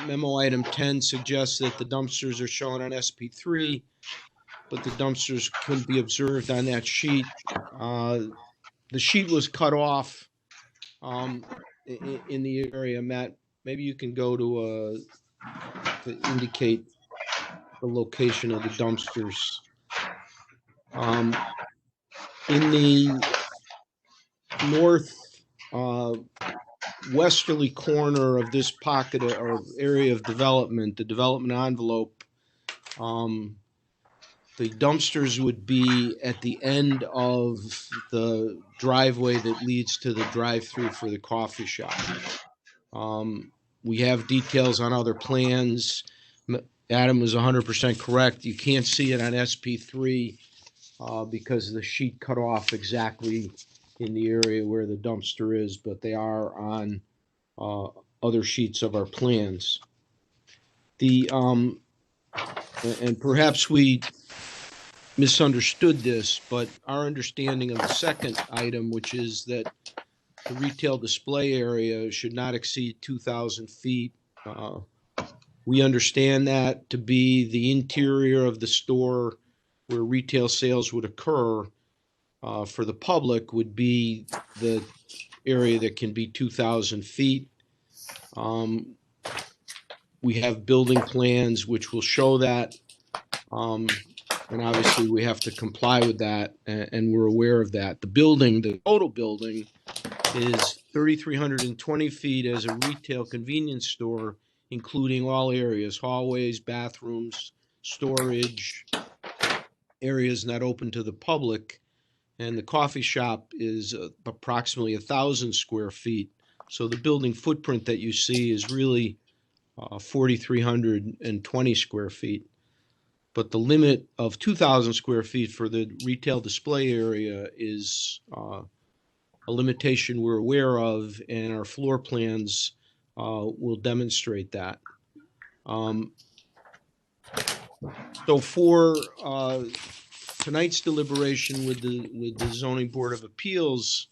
Memo item 10 suggests that the dumpsters are shown on SP3, but the dumpsters couldn't be observed on that sheet. The sheet was cut off in the area. Matt, maybe you can go to indicate the location of the dumpsters. In the north westerly corner of this pocket or area of development, the development envelope, the dumpsters would be at the end of the driveway that leads to the drive-through for the coffee shop. We have details on other plans. Adam was 100% correct. You can't see it on SP3 because the sheet cut off exactly in the area where the dumpster is, but they are on other sheets of our plans. And perhaps we misunderstood this, but our understanding of the second item, which is that the retail display area should not exceed 2,000 feet. We understand that to be the interior of the store where retail sales would occur for the public would be the area that can be 2,000 feet. We have building plans which will show that. And obviously we have to comply with that, and we're aware of that. The building, the total building, is 3,320 feet as a retail convenience store, including all areas, hallways, bathrooms, storage, areas not open to the public. And the coffee shop is approximately 1,000 square feet. So the building footprint that you see is really 4,320 square feet. But the limit of 2,000 square feet for the retail display area is a limitation we're aware of, and our floor plans will demonstrate that. So for tonight's deliberation with the Zoning Board of Appeals,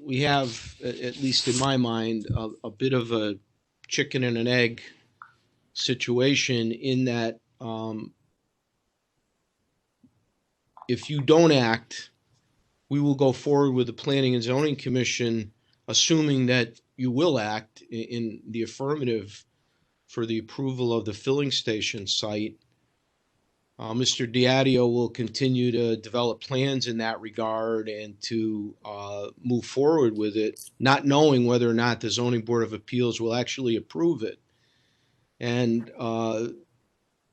we have, at least in my mind, a bit of a chicken and an egg situation in that if you don't act, we will go forward with the Planning and Zoning Commission, assuming that you will act in the affirmative for the approval of the filling station site. Mr. Diadio will continue to develop plans in that regard and to move forward with it, not knowing whether or not the Zoning Board of Appeals will actually approve it. And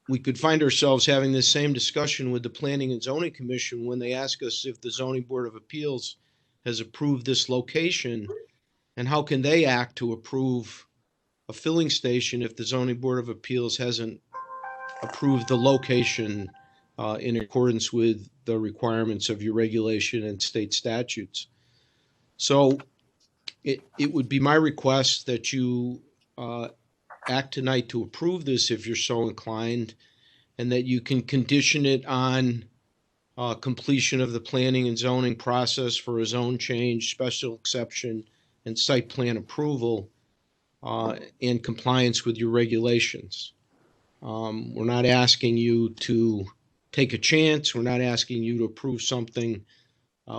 we could find ourselves having this same discussion with the Planning and Zoning Commission when they ask us if the Zoning Board of Appeals has approved this location, and how can they act to approve a filling station if the Zoning Board of Appeals hasn't approved the location in accordance with the requirements of your regulation and state statutes. So it would be my request that you act tonight to approve this if you're so inclined, and that you can condition it on completion of the planning and zoning process for a zone change, special exception, and site plan approval in compliance with your regulations. We're not asking you to take a chance. We're not asking you to approve something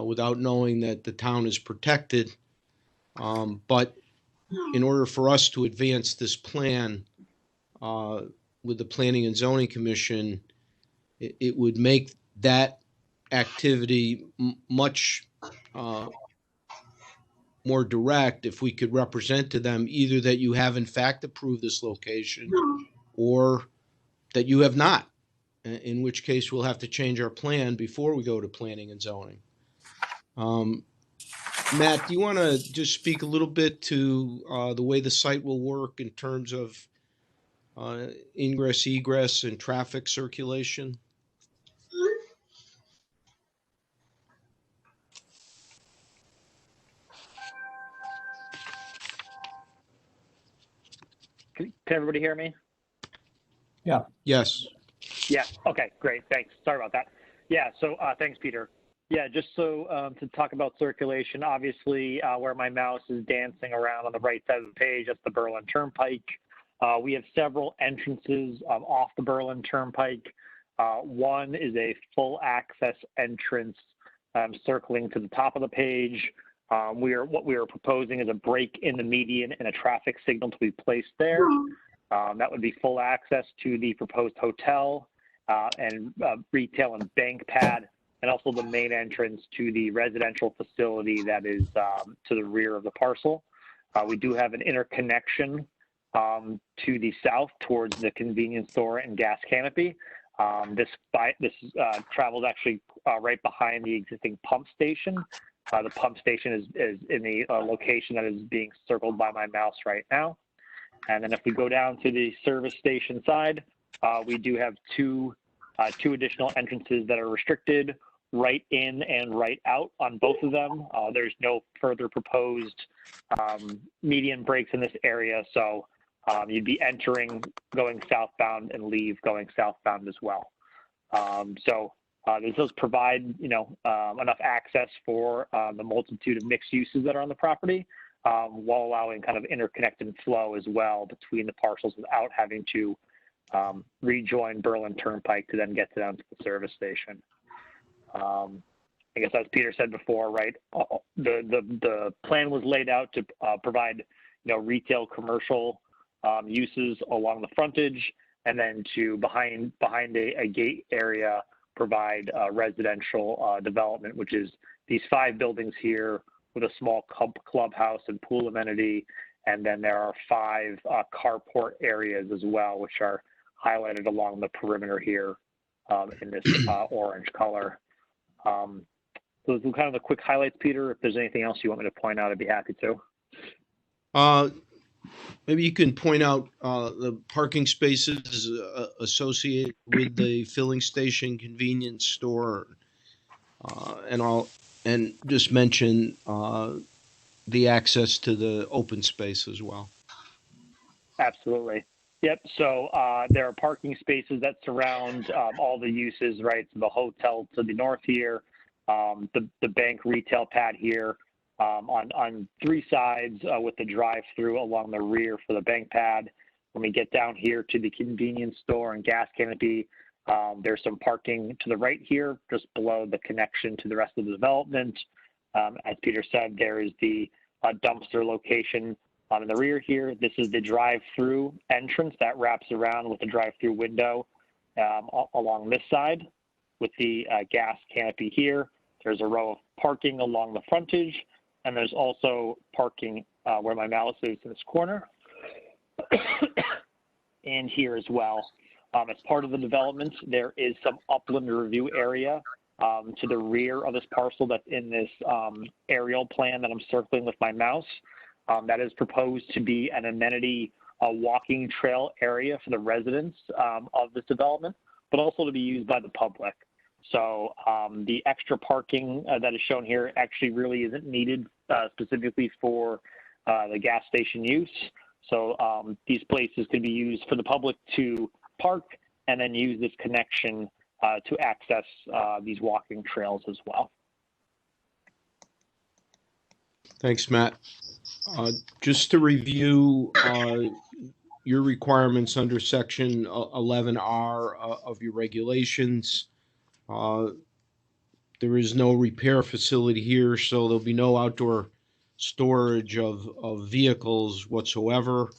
without knowing that the town is protected. But in order for us to advance this plan with the Planning and Zoning Commission, it would make that activity much more direct if we could represent to them either that you have in fact approved this location or that you have not, in which case we'll have to change our plan before we go to Planning and Zoning. Matt, do you want to just speak a little bit to the way the site will work in terms of ingress, egress, and traffic circulation? Can everybody hear me? Yes. Yeah. Okay, great. Thanks. Sorry about that. Yeah. So thanks, Peter. Yeah, just so to talk about circulation, obviously where my mouse is dancing around on the right side of the page, that's the Berlin Turnpike. We have several entrances off the Berlin Turnpike. One is a full access entrance circling to the top of the page. What we are proposing is a break in the median and a traffic signal to be placed there. That would be full access to the proposed hotel and retail and bank pad, and also the main entrance to the residential facility that is to the rear of the parcel. We do have an interconnection to the south towards the convenience store and gas canopy. This travels actually right behind the existing pump station. The pump station is in the location that is being circled by my mouse right now. And then if we go down to the service station side, we do have two additional entrances that are restricted, right in and right out on both of them. There's no further proposed median breaks in this area, so you'd be entering going southbound and leave going southbound as well. This does provide enough access for the multitude of mixed uses that are on the property, while allowing kind of interconnected flow as well between the parcels without having to rejoin Berlin Turnpike to then get to them to the service station. I guess as Peter said before, right, the plan was laid out to provide retail, commercial uses along the frontage, and then to behind a gate area provide residential development, which is these 5 buildings here with a small clubhouse and pool amenity, and then there are 5 carport areas as well, which are highlighted along the perimeter here in this orange color. So those are kind of the quick highlights, Peter. If there's anything else you want me to point out, I'd be happy to. Maybe you can point out the parking spaces associated with the filling station, convenience store, and just mention the access to the open space as well. Absolutely. Yep. So there are parking spaces that surround all the uses, right? So the hotel to the north here, the bank retail pad here, on 3 sides with the drive-through along the rear for the bank pad. When we get down here to the convenience store and gas canopy, there's some parking to the right here, just below the connection to the rest of the development. As Peter said, there is the dumpster location in the rear here. This is the drive-through entrance that wraps around with the drive-through window. along this side with the gas canopy here. There's a row of parking along the frontage, and there's also parking where my mouse is in this corner and here as well. As part of the development, there is some upland review area to the rear of this parcel that's in this aerial plan that I'm circling with my mouse. That is proposed to be an amenity walking trail area for the residents of this development, but also to be used by the public. So the extra parking that is shown here actually really isn't needed specifically for the gas station use. So these places could be used for the public to park and then use this connection to access these walking trails as well. Thanks, Matt. Just to review your requirements under section 11R of your regulations, there is no repair facility here, so there'll be no outdoor storage of vehicles whatsoever.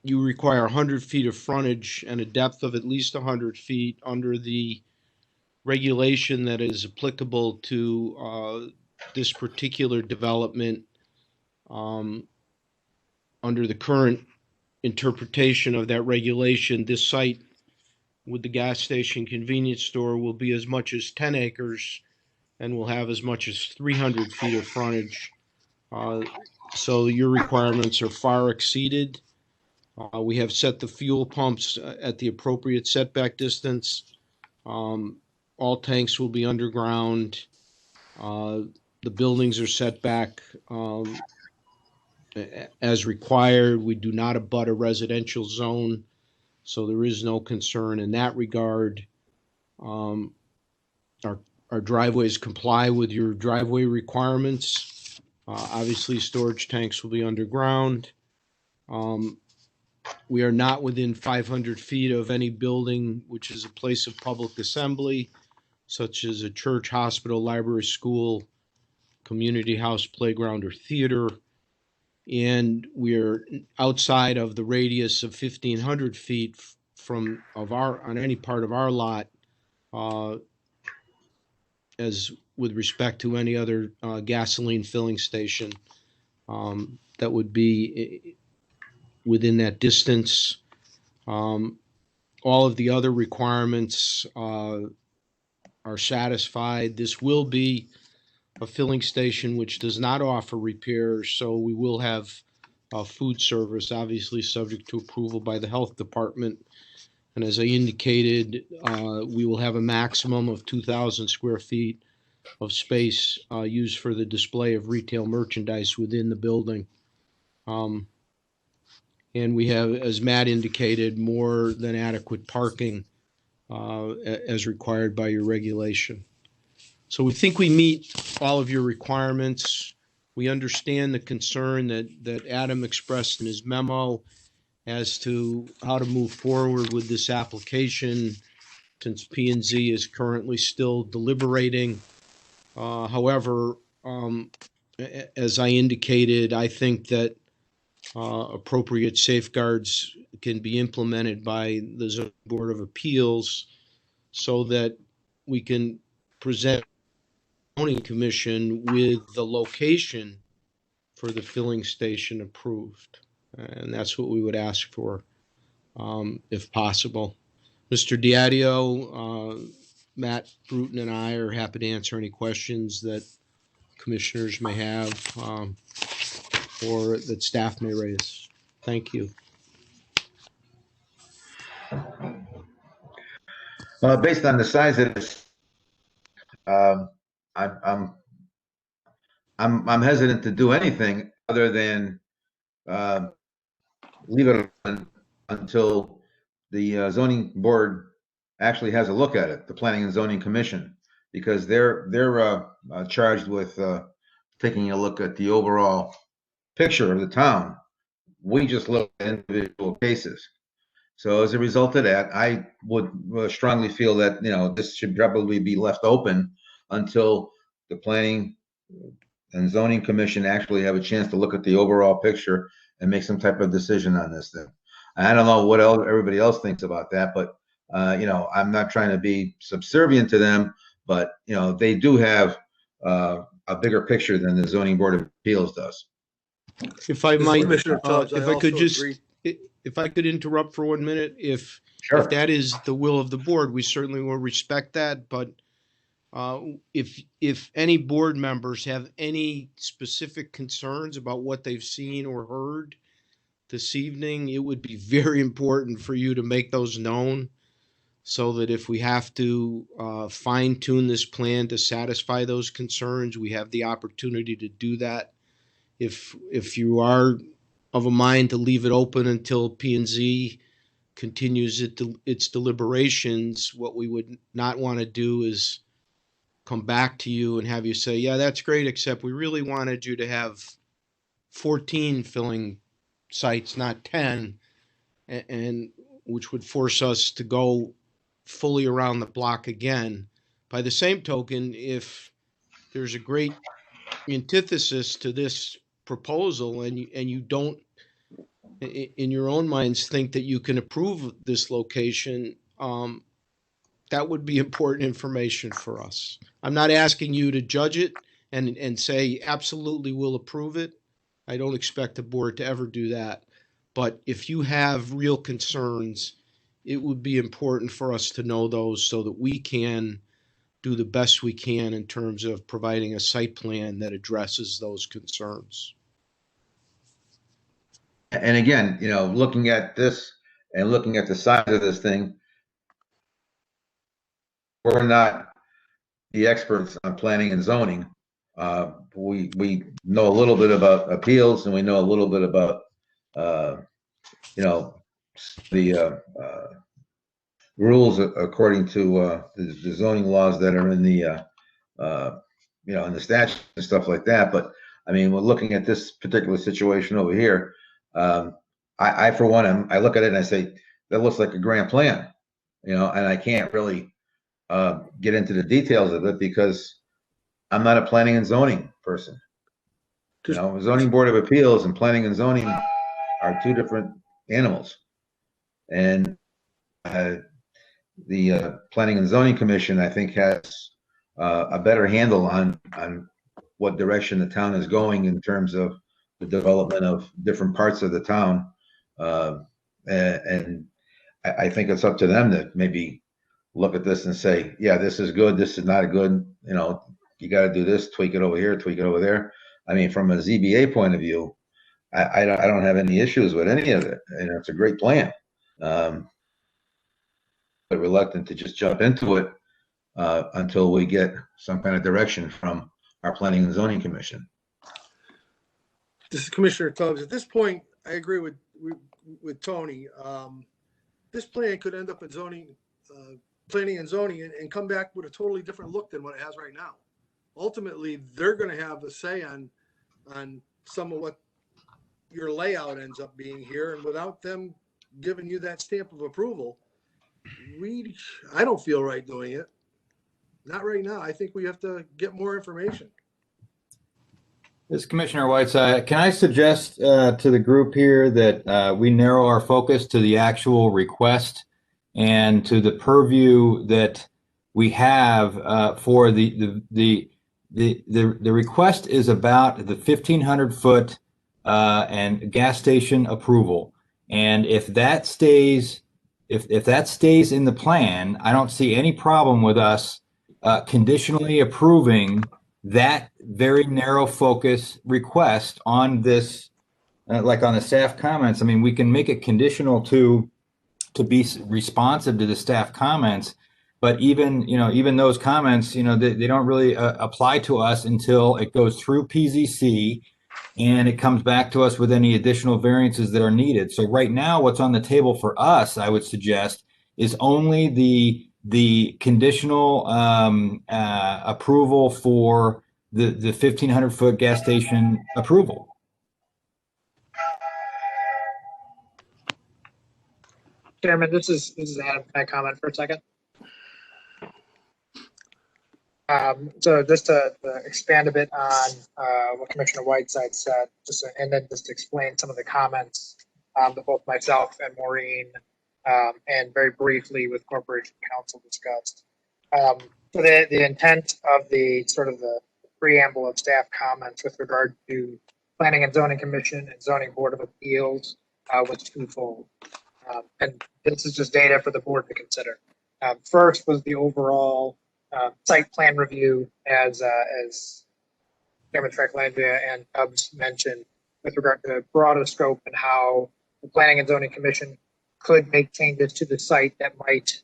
You require 100 feet of frontage and a depth of at least 100 feet under the regulation that is applicable to this particular development. Under the current interpretation of that regulation, this site with the gas station convenience store will be as much as 10 acres and will have as much as 300 feet of frontage. So your requirements are far exceeded. We have set the fuel pumps at the appropriate setback distance. All tanks will be underground. The buildings are set back as required. We do not abut a residential zone, so there is no concern in that regard. Our driveways comply with your driveway requirements. Obviously, storage tanks will be underground. We are not within 500 feet of any building which is a place of public assembly, such as a church, hospital, library, school, community house, playground, or theater. And we're outside of the radius of 1,500 feet on any part of our lot, as with respect to any other gasoline filling station that would be within that distance. All of the other requirements are satisfied. This will be a filling station which does not offer repairs, so we will have food service, obviously subject to approval by the health department. And as I indicated, we will have a maximum of 2,000 square feet of space used for the display of retail merchandise within the building. And we have, as Matt indicated, more than adequate parking as required by your regulation. So we think we meet all of your requirements. We understand the concern that Adam expressed in his memo as to how to move forward with this application, since P&Z is currently still deliberating. However, as I indicated, I think that appropriate safeguards can be implemented by the Zoning Board of Appeals so that we can present the Zoning Commission with the location for the filling station approved. And that's what we would ask for, if possible. Mr. Diadio, Matt Bruton, and I are happy to answer any questions that commissioners may have or that staff may raise. Thank you. Based on the size of this, I'm hesitant to do anything other than leave it until the zoning board actually has a look at it, the Planning and Zoning Commission, because they're charged with taking a look at the overall picture of the town. We just look at individual cases. So as a result of that, I would strongly feel that, this should probably be left open until the Planning and Zoning Commission actually have a chance to look at the overall picture and make some type of decision on this thing. I don't know what else everybody else thinks about that, but you know, I'm not trying to be subservient to them, but you know, they do have a bigger picture than the Zoning Board of Appeals does. If I This is might, Commissioner Tubbs. if I I could also just, agree. if I could interrupt for 1 minute, if Sure. that is the will of the board, we certainly will respect that. But if any board members have any specific concerns about what they've seen or heard this evening, it would be very important for you to make those known, so that if we have to fine tune this plan to satisfy those concerns, we have the opportunity to do that. If you are of a mind to leave it open until P&Z continues its deliberations, what we would not want to do is come back to you and have you say, yeah, that's great, except we really wanted you to have 14 filling sites, not 10, and which would force us to go fully around the block again. By the same token, if there's a great antithesis to this proposal and you don't in your own minds think that you can approve this location, that would be important information for us. I'm not asking you to judge it and say absolutely we'll approve it. I don't expect the board to ever do that. But if you have real concerns, it would be important for us to know those so that we can do the best we can in terms of providing a site plan that addresses those concerns. And again, you know, looking at this and looking at the size of this thing, we're not the experts on planning and zoning. We know a little bit about appeals, and we know a little bit about you know, the rules according to the zoning laws that are in the you know, in the statute and stuff like that. But I mean, we're looking at this particular situation over here. I for one, I look at it and I say, that looks like a grand plan, you know, and I can't really get into the details of it because I'm not a planning and zoning person. You know, Zoning Board of Appeals and planning and zoning are two different animals. And the Planning and Zoning Commission, I think, has a better handle on what direction the town is going in terms of the development of different parts of the town. And I think it's up to them to maybe look at this and say, yeah, this is good, this is not good, you know, you got to do this, tweak it over here, tweak it over there. I mean, from a ZBA point of view, I don't have any issues with any of it. You know, it's a great plan. But reluctant to just jump into it until we get some kind of direction from our Planning and Zoning Commission. This is Commissioner Tubbs. At this point, I agree with Tony. This plan could end up in zoning, planning and zoning, and come back with a totally different look than what it has right now. Ultimately, they're going to have a say on some of what your layout ends up being here, and without them giving you that stamp of approval, I don't feel right doing it. Not right now. I think we have to get more information. This is Commissioner Whiteside. Can I suggest to the group here that we narrow our focus to the actual request and to the purview that we have for the request is about the 1,500 foot and gas station approval. And if that stays, if that stays in the plan, I don't see any problem with us conditionally approving that very narrow focus request on this, like on the staff comments. I mean, we can make it conditional to be responsive to the staff comments, but even, you know, even those comments, you know, they don't really apply to us until it goes through PZC and it comes back to us with any additional variances that are needed. So right now, what's on the table for us, I would suggest, is only the conditional approval for the 1,500 foot gas station approval. Chairman, this is Adam. Can I comment for a second? So just to expand a bit on what Commissioner Whiteside said, and then just explain some of the comments that both myself and Maureen, and very briefly with Corporation Counsel discussed. So the intent of the sort of the preamble of staff comments with regard to Planning and Zoning Commission and Zoning Board of Appeals was twofold. And this is just data for the board to consider. First was the overall site plan review, as Chairman Stricklandia and Tubbs mentioned, with regard to broader scope and how the Planning and Zoning Commission could make changes to the site that might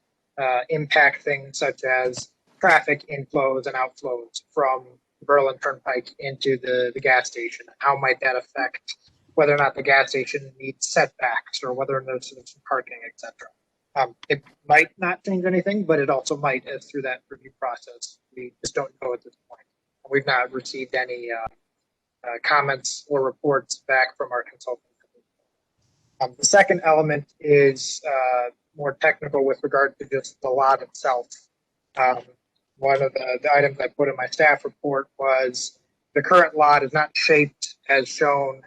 impact things such as traffic inflows and outflows from Berlin Turnpike into the gas station. How might that affect whether or not the gas station needs setbacks or whether there's some parking, etc. It might not change anything, but it also might, as through that review process. We just don't know at this point. We've not received any comments or reports back from our consultant. The second element is more technical with regard to just the lot itself. One of the items I put in my staff report was the current lot is not shaped as shown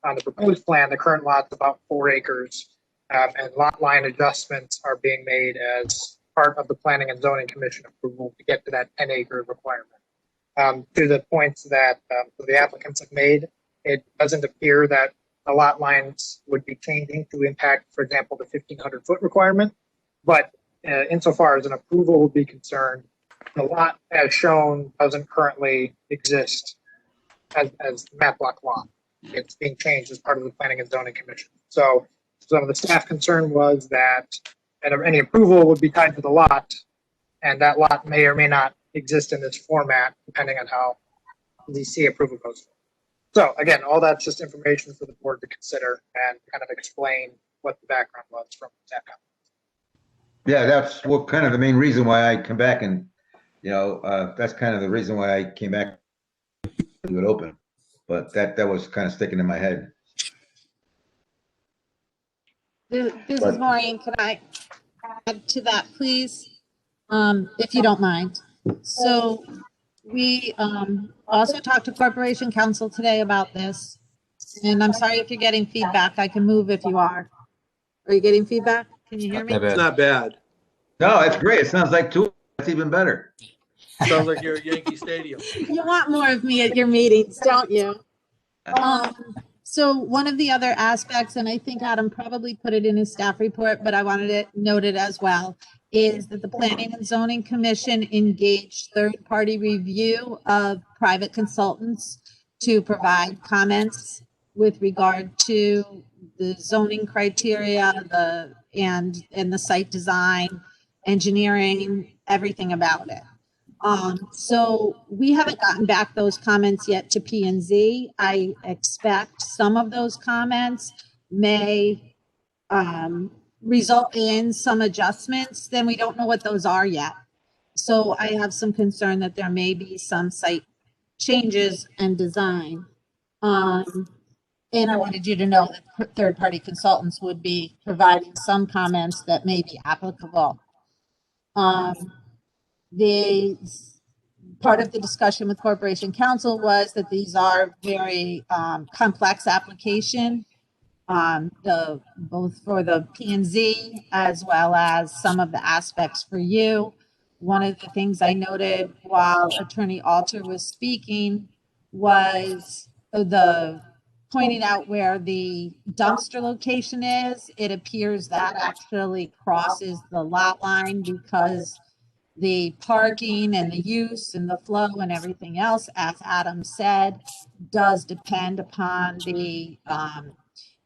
on the proposed plan. The current lot's about 4 acres, and lot line adjustments are being made as part of the Planning and Zoning Commission approval to get to that 10-acre requirement. To the points that the applicants have made, it doesn't appear that the lot lines would be changing to impact, for example, the 1,500-foot requirement. But insofar as an approval would be concerned, the lot as shown doesn't currently exist as map block lot. It's being changed as part of the Planning and Zoning Commission. So some of the staff concern was that any approval would be tied to the lot, and that lot may or may not exist in this format, depending on how the C approval goes. So again, all that's just information for the board to consider and kind of explain what the background was from staff comments. Yeah, that's what kind of the main reason why I come back and, that's kind of the reason why I came back to it open. But that was kind of sticking in my head. This is Maureen. Can I add to that, please? If you don't mind. So we also talked to Corporation Counsel today about this. And I'm sorry if you're getting feedback. I can move if you are. Are you getting feedback? Can you hear me? It's not bad. No, that's great. It sounds like two. That's even better. Sounds like you're at Yankee Stadium. You want more of me at your meetings, don't you? So one of the other aspects, and I think Adam probably put it in his staff report, but I wanted it noted as well, is that the Planning and Zoning Commission engaged third-party review of private consultants to provide comments with regard to the zoning criteria, and the site design, engineering, everything about it. So we haven't gotten back those comments yet to P&Z. I expect some of those comments may result in some adjustments. Then we don't know what those are yet. So I have some concern that there may be some site changes and design. And I wanted you to know that third-party consultants would be providing some comments that may be applicable. The part of the discussion with Corporation Counsel was that these are very complex application, both for the P&Z as well as some of the aspects for you. One of the things I noted while Attorney Alter was speaking was pointing out where the dumpster location is. It appears that actually crosses the lot line because the parking and the use and the flow and everything else, as Adam said, does depend upon the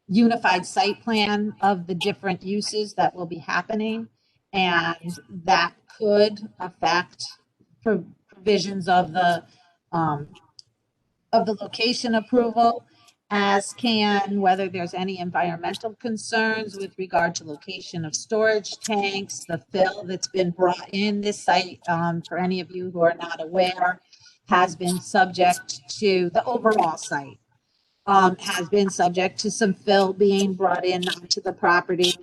unified site plan of the different uses that will be happening. And that could affect provisions of the location approval, as can whether there's any environmental concerns with regard to location of storage tanks, the fill that's been brought in this site, for any of you who are not aware, has been subject to the overall site, has been subject to some fill being brought in onto the property.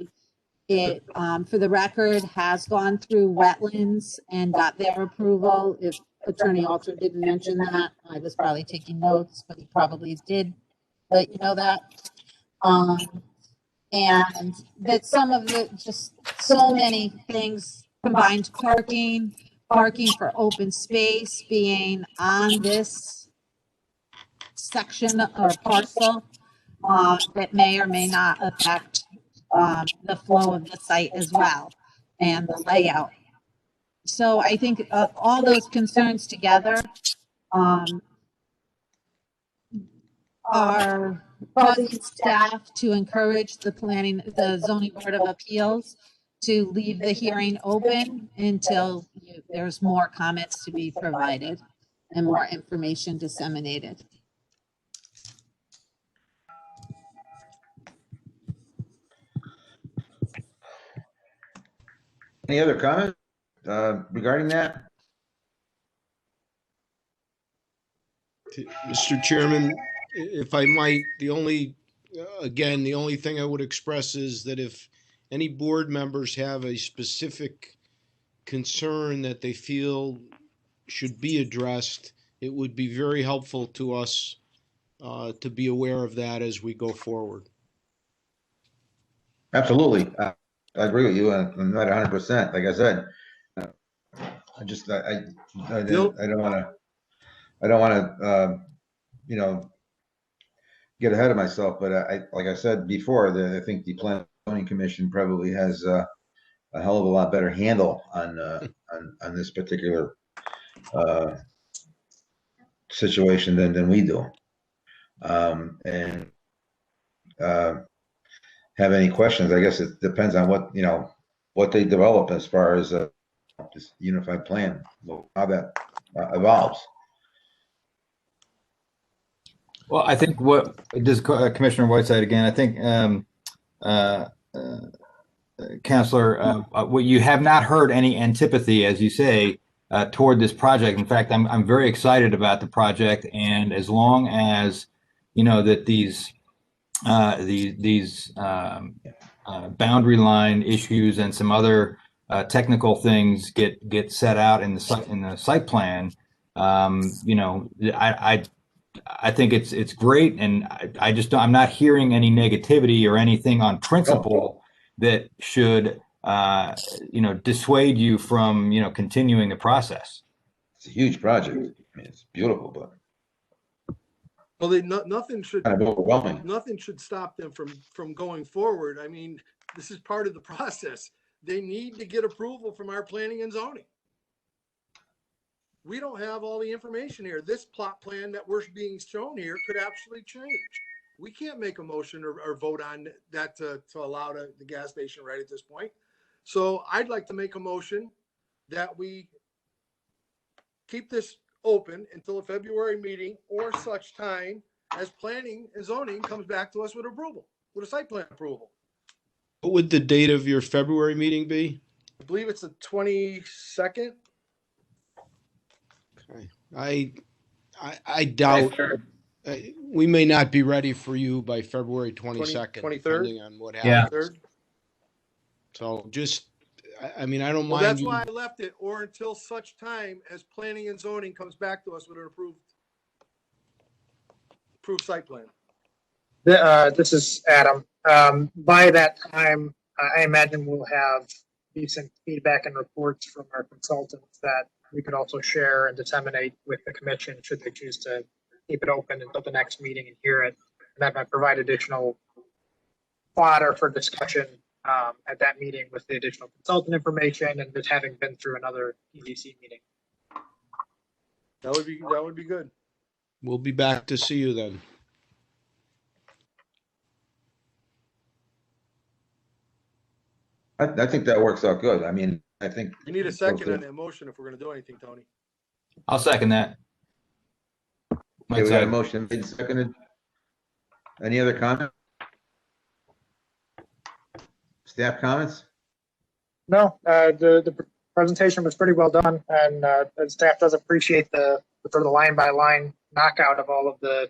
It, for the record, has gone through wetlands and got their approval. If Attorney Alter didn't mention that, I was probably taking notes, but he probably did let you know that. And that some of the, just so many things, combined parking for open space being on this section or parcel, that may or may not affect, the flow of the site as well and the layout. So I think of all those concerns together, are causing staff to encourage the zoning board of appeals to leave the hearing open until there's more comments to be provided and more information disseminated. Any other comments regarding that? Mr. Chairman, if I might, the only thing I would express is that if any board members have a specific concern that they feel should be addressed, it would be very helpful to us to be aware of that as we go forward. Absolutely. I agree with you. I'm not 100%. Like I said, I don't want to, get ahead of myself, but like I said before, I think the Planning Commission probably has a hell of a lot better handle on this particular situation than we do. Have any questions? I guess it depends on what they develop as far as this unified plan, how that evolves. Well, I think Commissioner Whiteside again, I think, Counselor, what you have not heard any antipathy, as you say, toward this project. In fact, I'm very excited about the project, and as long as that these boundary line issues and some other technical things get set out in the site plan, I think it's great, and I'm not hearing any negativity or anything on principle that should dissuade you from continuing the process. It's a huge project. I mean, it's beautiful, but nothing should kind of overwhelming. Nothing should stop them from going forward. I mean, this is part of the process. They need to get approval from our planning and zoning. We don't have all the information here. This plot plan that we're being shown here could actually change. We can't make a motion or vote on that to allow the gas station right at this point. So I'd like to make a motion that we keep this open until a February meeting or such time as planning and zoning comes back to us with approval, with a site plan approval. What would the date of your February meeting be? I believe it's the 22nd. Okay. I doubt we may not be ready for you by February 22nd, 23rd, depending on what happens. Yeah. So just, I mean, I don't Well, mind. that's why I left it, or until such time as planning and zoning comes back to us with an approved site plan. This is Adam. By that time, I imagine we'll have decent feedback and reports from our consultants that we could also share and disseminate with the commission should they choose to keep it open until the next meeting and hear it. And that might provide additional fodder for discussion at that meeting with the additional consultant information and just having been through another EDC meeting. That would be good. We'll be back to see you then. I think that works out good. I mean, I think You need a second on that motion if we're going to do anything, Tony. I'll second that. Okay, we got a motion made and seconded. Any other comments? Staff comments? No, the presentation was pretty well done, and the staff does appreciate the sort of the line by line knockout of all the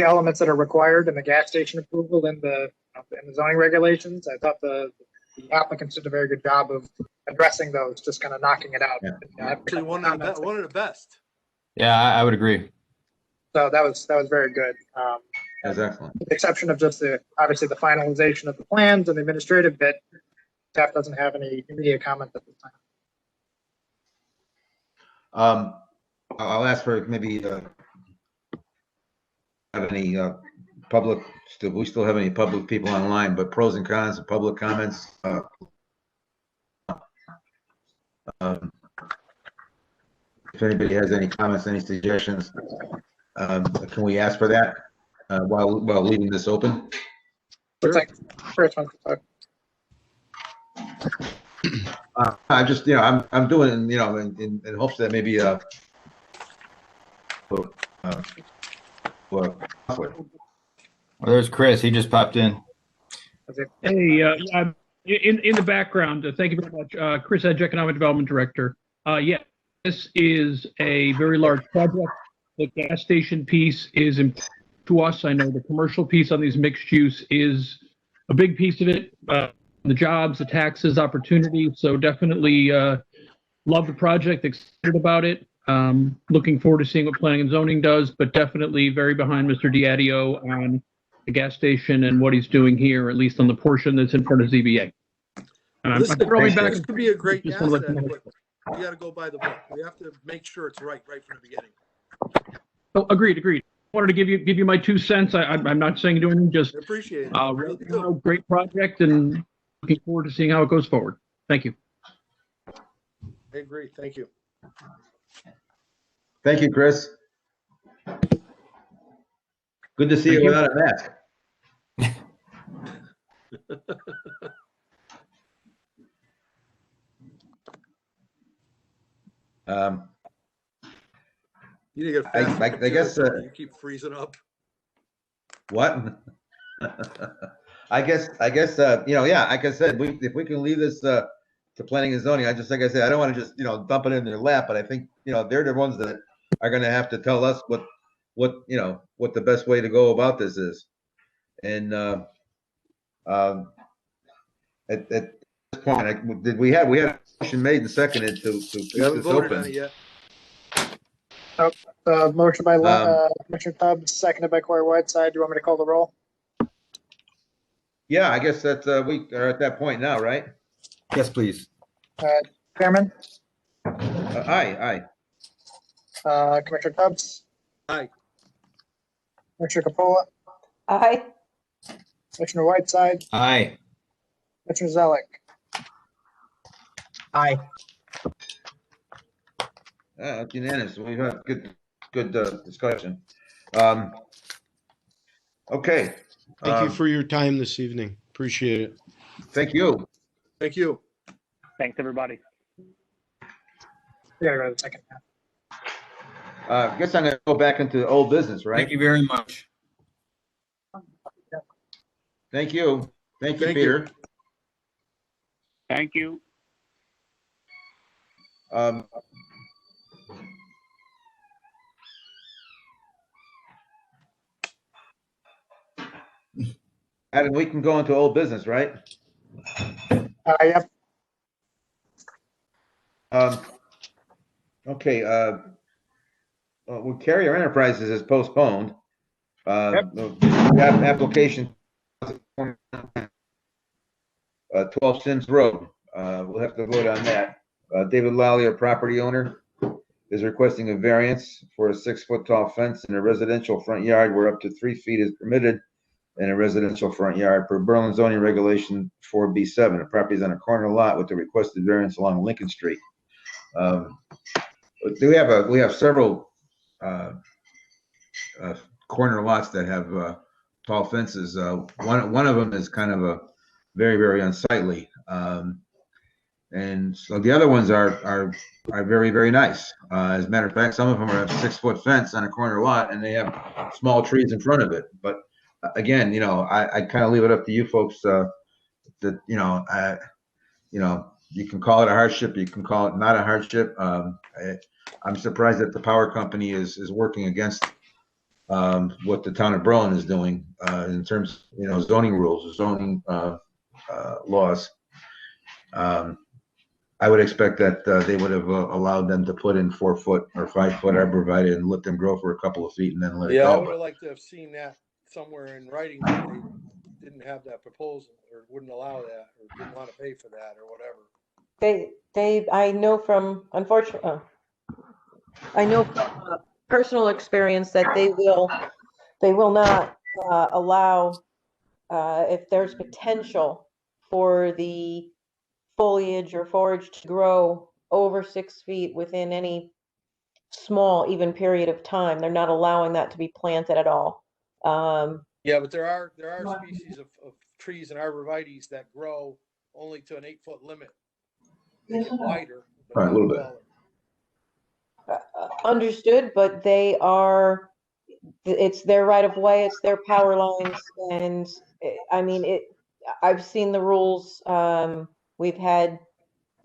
elements that are required in the gas station approval and the zoning regulations. I thought the applicants did a very good job of addressing those, just kind of knocking it out. Yeah. Actually, one of the best. Yeah, I would agree. So that was very good. That's excellent. With the exception of just obviously the finalization of the plans and the administrative bit, staff doesn't have any immediate comment at this time. I'll ask for maybe, have any, public, we still have any public people online, but pros and cons of public comments. If anybody has any comments, any suggestions, can we ask for that, while leaving this open? Looks like first one to talk. I just, I'm doing it, in hopes that maybe, Well, there's Chris. He just popped in. Hey, yeah, in the background, thank you very much. Chris Edge, Economic Development Director. Yeah, this is a very large project. The gas station piece is important to us. I know the commercial piece on these mixed use is a big piece of it. The jobs, the taxes, opportunity. So definitely love the project, excited about it. Looking forward to seeing what planning and zoning does, but definitely very behind Mr. Diadio on the gas station and what he's doing here, at least on the portion that's in front of ZBA. This could be a great asset, but you got to go by the book. We have to make sure it's right from the beginning. Oh, agreed. Wanted to give you my 2 cents. I'm not saying do anything, just I appreciate it. Great project and looking forward to seeing how it goes forward. Thank you. I agree. Thank you. Thank you, Chris. Good to see you without a mask. You need to get fast. I guess, you keep freezing up. What? I guess, yeah, like I said, if we can leave this, to planning and zoning, like I said, I don't want to just, dump it in their lap, but I think, they're the ones that are going to have to tell us what the best way to go about this is. And, at this point, we had a motion made and seconded to keep We haven't this voted on open. it yet. Motion by Commissioner Tubbs, seconded by Corey Whiteside. Do you want me to call the roll? Yeah, I guess that's, we are at that point now, right? Yes, please. Chairman, Aye. Commissioner Tubbs, Aye. Commissioner Capola, Aye. Commissioner Whiteside, Aye. Commissioner Zelik. Aye. It's unanimous. We've had good discussion. Okay. Thank you for your time this evening. Appreciate it. Thank you. Thank you. Thanks, everybody. We gotta go to the second half. I guess I'm gonna go back into old business, right? Thank you very much. Thank you. Thank you, Thank Peter. Thank you. Adam, we can go into old business, right? Yep. Okay, well, Carrier Enterprises is postponed. Application 12 Sims Road. We'll have to vote on that. David Lallier, property owner, is requesting a variance for a 6-foot tall fence in a residential front yard where up to 3 feet is permitted in a residential front yard per Berlin zoning regulation 4B7. The property is on a corner lot with the requested variance along Lincoln Street. We have several corner lots that have tall fences. One of them is kind of a very, very unsightly. And so the other ones are very, very nice. As a matter of fact, some of them are a 6-foot fence on a corner lot and they have small trees in front of it. But again, I kind of leave it up to you folks, that, you can call it a hardship, you can call it not a hardship. I'm surprised that the power company is working against what the town of Berlin is doing in terms of, zoning rules, zoning laws. I would expect that they would have allowed them to put in 4-foot or 5-foot arborvitae and let them grow for a couple of feet and then let it Yeah, I go. would have liked to have seen that somewhere in writing that they didn't have that proposal or wouldn't allow that or didn't want to pay for that or whatever. I know from, unfortunately, I know from personal experience that they will not allow, if there's potential for the foliage or forage to grow over 6 feet within any small even period of time, they're not allowing that to be planted at all. Yeah, but there are species of trees and arborvitaes that grow only to an 8-foot limit. They get wider, but Right, a little not bit. taller. Understood, but it's their right of way, it's their power lines, and I mean, I've seen the rules. We've had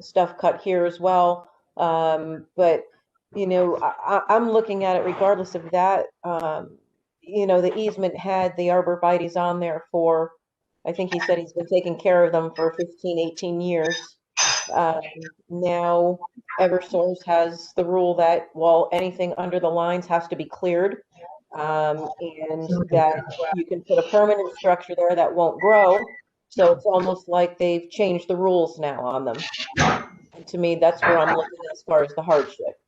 stuff cut here as well. But, you know, I'm looking at it regardless of that. You know, the easement had the arborvitaes on there for, I think he said he's been taking care of them for 15, 18 years. Now Eversource has the rule that, well, anything under the lines has to be cleared. And that you can put a permanent structure there that won't grow. So it's almost like they've changed the rules now on them. And to me, that's where I'm looking as far as the hardship.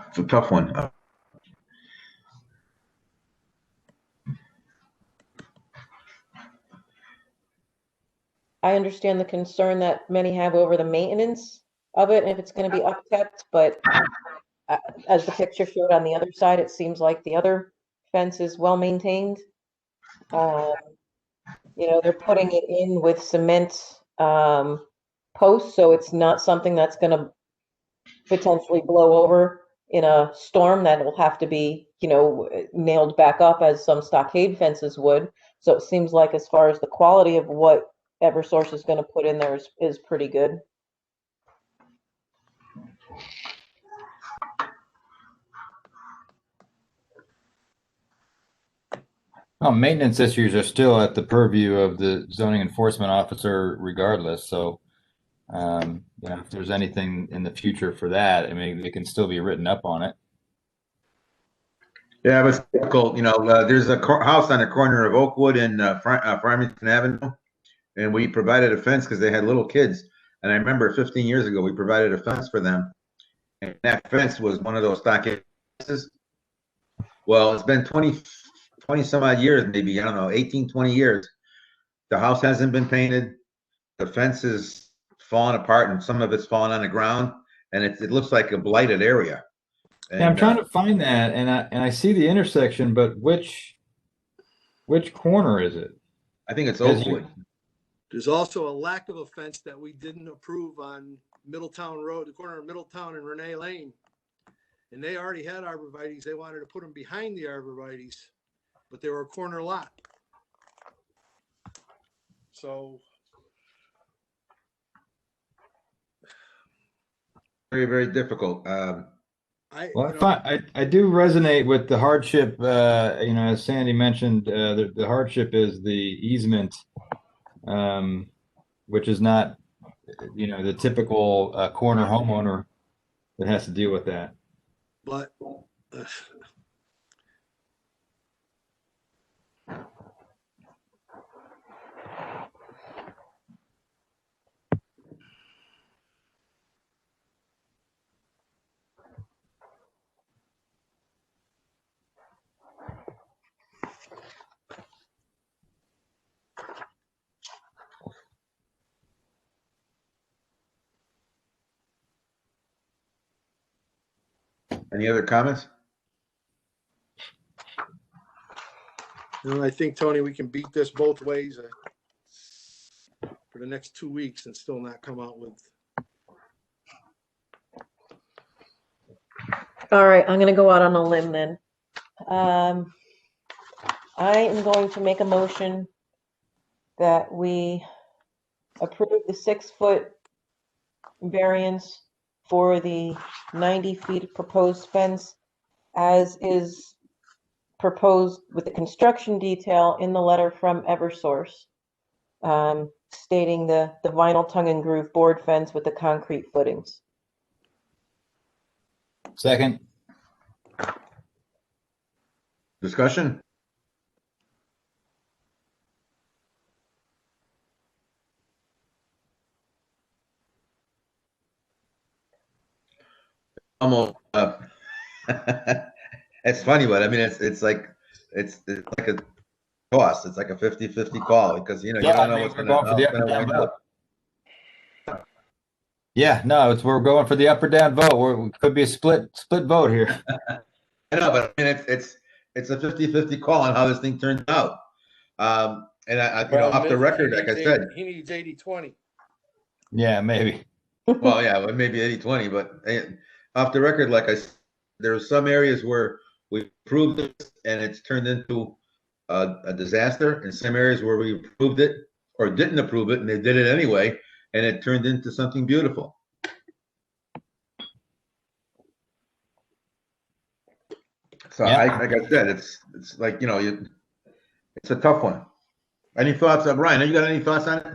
It's a tough one. I understand the concern that many have over the maintenance of it, and if it's going to be upkept, but as the picture showed on the other side, it seems like the other fence is well maintained. You know, they're putting it in with cement posts, so it's not something that's going to potentially blow over in a storm that will have to be, you know, nailed back up as some stockade fences would. So it seems like as far as the quality of what Eversource is going to put in there is pretty good. Well, maintenance issues are still at the purview of the zoning enforcement officer regardless. So, you know, if there's anything in the future for that, I mean, it can still be written up on it. Yeah, but it's difficult. You know, there's a house on the corner of Oakwood and Farmington Avenue, and we provided a fence because they had little kids. And I remember 15 years ago, we provided a fence for them, and that fence was one of those stockade fences. Well, it's been 20 some odd years, maybe, I don't know, 18, 20 years. The house hasn't been painted. The fence is falling apart and some of it's fallen on the ground, and it looks like a blighted area. And, yeah, I'm trying to find that, and I see the intersection, but which corner is it? I think it's Oakwood. There's also a lack of a fence that we didn't approve on Middletown Road, the corner of Middletown and Renee Lane. And they already had arborvitaes. They wanted to put them behind the arborvitaes, but they were a corner lot. So very, very difficult. I do resonate with the hardship. You know, as Sandy mentioned, the hardship is the easement, which is not, you know, the typical corner homeowner that has to deal with that. But any other comments? I think, Tony, we can beat this both ways for the next 2 weeks and still not come out with. All right, I'm going to go out on a limb then. I am going to make a motion that we approve the 6-foot variance for the 90 feet proposed fence as is proposed with the construction detail in the letter from Eversource, stating the vinyl tongue and groove board fence with the concrete footings. Second. Discussion? Almost, it's funny, but I mean, it's like a toss. It's like a 50-50 call because, you know, you Yeah, don't I know mean, what's we're going going for the up to or down wind vote. up. Yeah, no, we're going for the up or down vote. We could be a split vote here. I know, but I mean, it's a 50-50 call on how this thing turns out. And I you know, off the record, like I said, He needs 80-20. Yeah, maybe. well, yeah, well, maybe 80-20, but off the record, like I said, there are some areas where we approved it and it's turned into a disaster, and some areas where we approved it or didn't approve it and they did it anyway, and it turned into something beautiful. So Yeah. like I said, it's like, you know, it's a tough one. Any thoughts, Brian? Have you got any thoughts on it?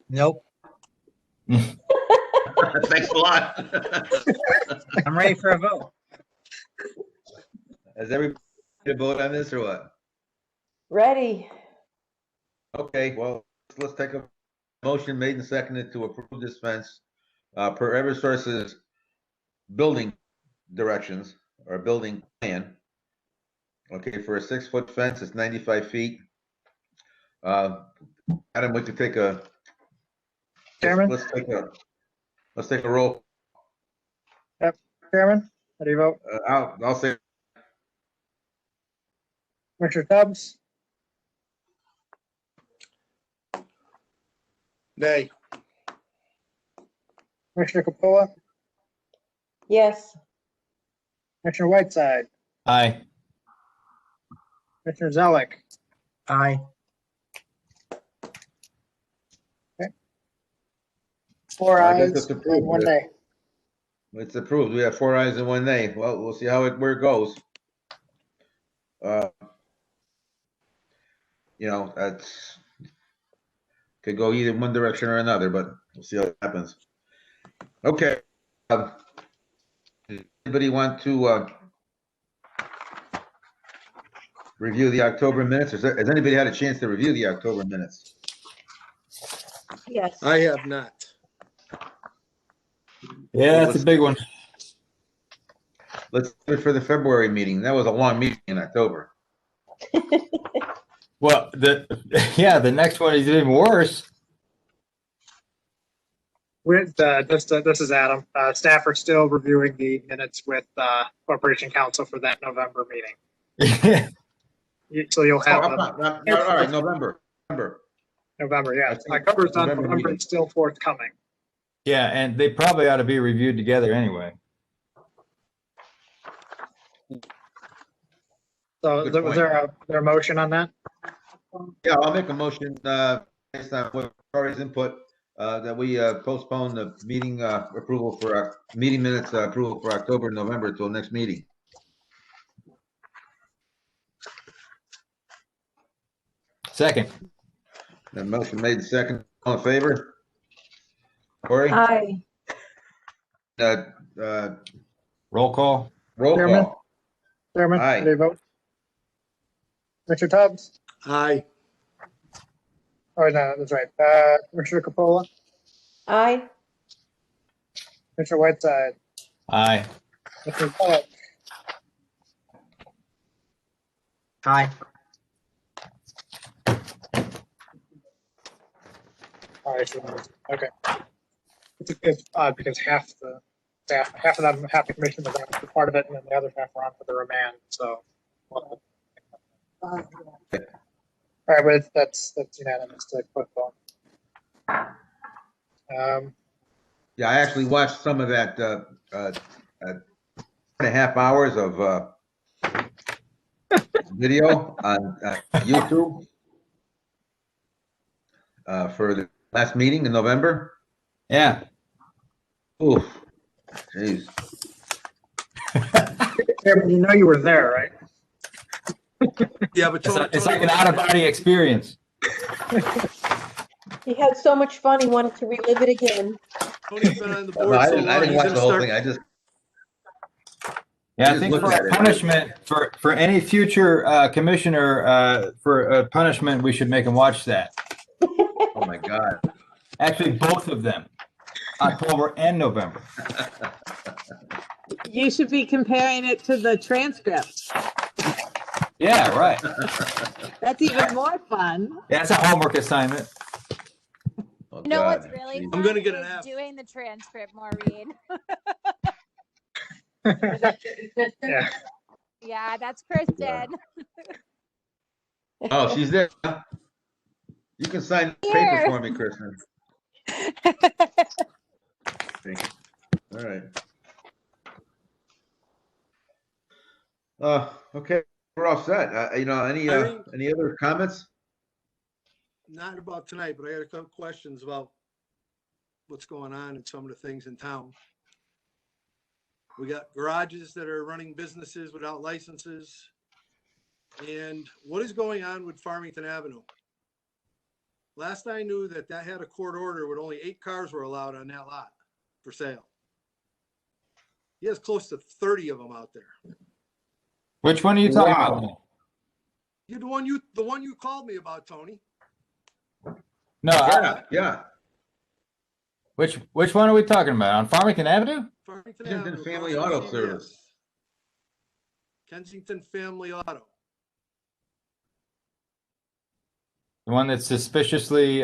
Nope. Thanks a lot. I'm ready for a vote. Has everybody voted on this or what? Ready. Okay, well, let's take a motion made and seconded to approve this fence per Eversource's building directions or building plan. Okay, for a 6-foot fence, it's 95 feet. Adam, we could take a. Chairman? Let's take a roll. Chairman, how do you vote? I'll say Commissioner Tubbs, Nay. Commissioner Capola, Yes. Commissioner Whiteside, Aye. Commissioner Zelik, Aye. 4 I guess ayes it's and approved. 1 nay. it's approved. We have 4 ayes and 1 nay. Well, we'll see where it goes. You know, that's could go either one direction or another, but we'll see how it happens. Okay. Anybody want to review the October minutes? Has anybody had a chance to review the October minutes? Yes. I have not. Yeah, that's a big one. Let's do it for the February meeting. That was a long meeting in October. Well, the next one is even worse. With, this is Adam. Staff are still reviewing the minutes with Corporation Counsel for that November meeting. So you'll have All right, November. November, yeah. I think October's done, November November meeting. is still forthcoming. Yeah, and they probably ought to be reviewed together anyway. So Good was point. there a motion on that? Yeah, I'll make a motion based on what Corey's input that we postpone the meeting approval for meeting minutes approval for October and November until next meeting. Second. The motion made second. All in favor? Corey? Aye. Roll call. Roll Chairman? call. Chairman, Aye. how do you vote? Commissioner Tubbs? Aye. Oh, no, that's right. Commissioner Capola? Aye. Commissioner Whiteside? Aye. Commissioner Zelik? Aye. All right, okay. It's odd because half the staff, half of them, half the commission was on for part of it, and then the other half were on for the remand, so. All right, but that's unanimous to postpone. Yeah, I actually watched some of that 2.5 hours of video on YouTube for the last meeting in November. Yeah. Oof. Jeez. Chairman, you know you were there, right? Yeah, but It's like an out-of-body experience. He had so much fun, he wanted to relive it again. Tony's been on the No, board I so didn't long, he's watch gonna the whole start, thing. Yeah, I Just think look for at a it. punishment, for any future commissioner, for a punishment, we should make them watch that. Oh, my God. Actually, both of them, October and November. You should be comparing it to the transcript. Yeah, right. That's even more fun. Yeah, it's a homework assignment. Oh, You know what's God. really Jeez. fun I'm gonna get an is F. doing the transcript, Maureen. Yeah. Yeah, that's Kristen. Oh, she's there. Huh? You can sign the paper Here. for me, Kristen. Thank you. All right. Okay, we're all set. Any other comments? Not about tonight, but I had a couple questions about what's going on and some of the things in town. We got garages that are running businesses without licenses. And what is going on with Farmington Avenue? Last I knew that had a court order with only 8 cars were allowed on that lot for sale. He has close to 30 of them out there. Which one are you talking Wow. about? You're the one you called me about, Tony. No, Yeah. which one are we talking about? On Farmington Avenue? Farmington Kensington Avenue, Family across Auto from Service. CVS. Kensington Family Auto. The one that's suspiciously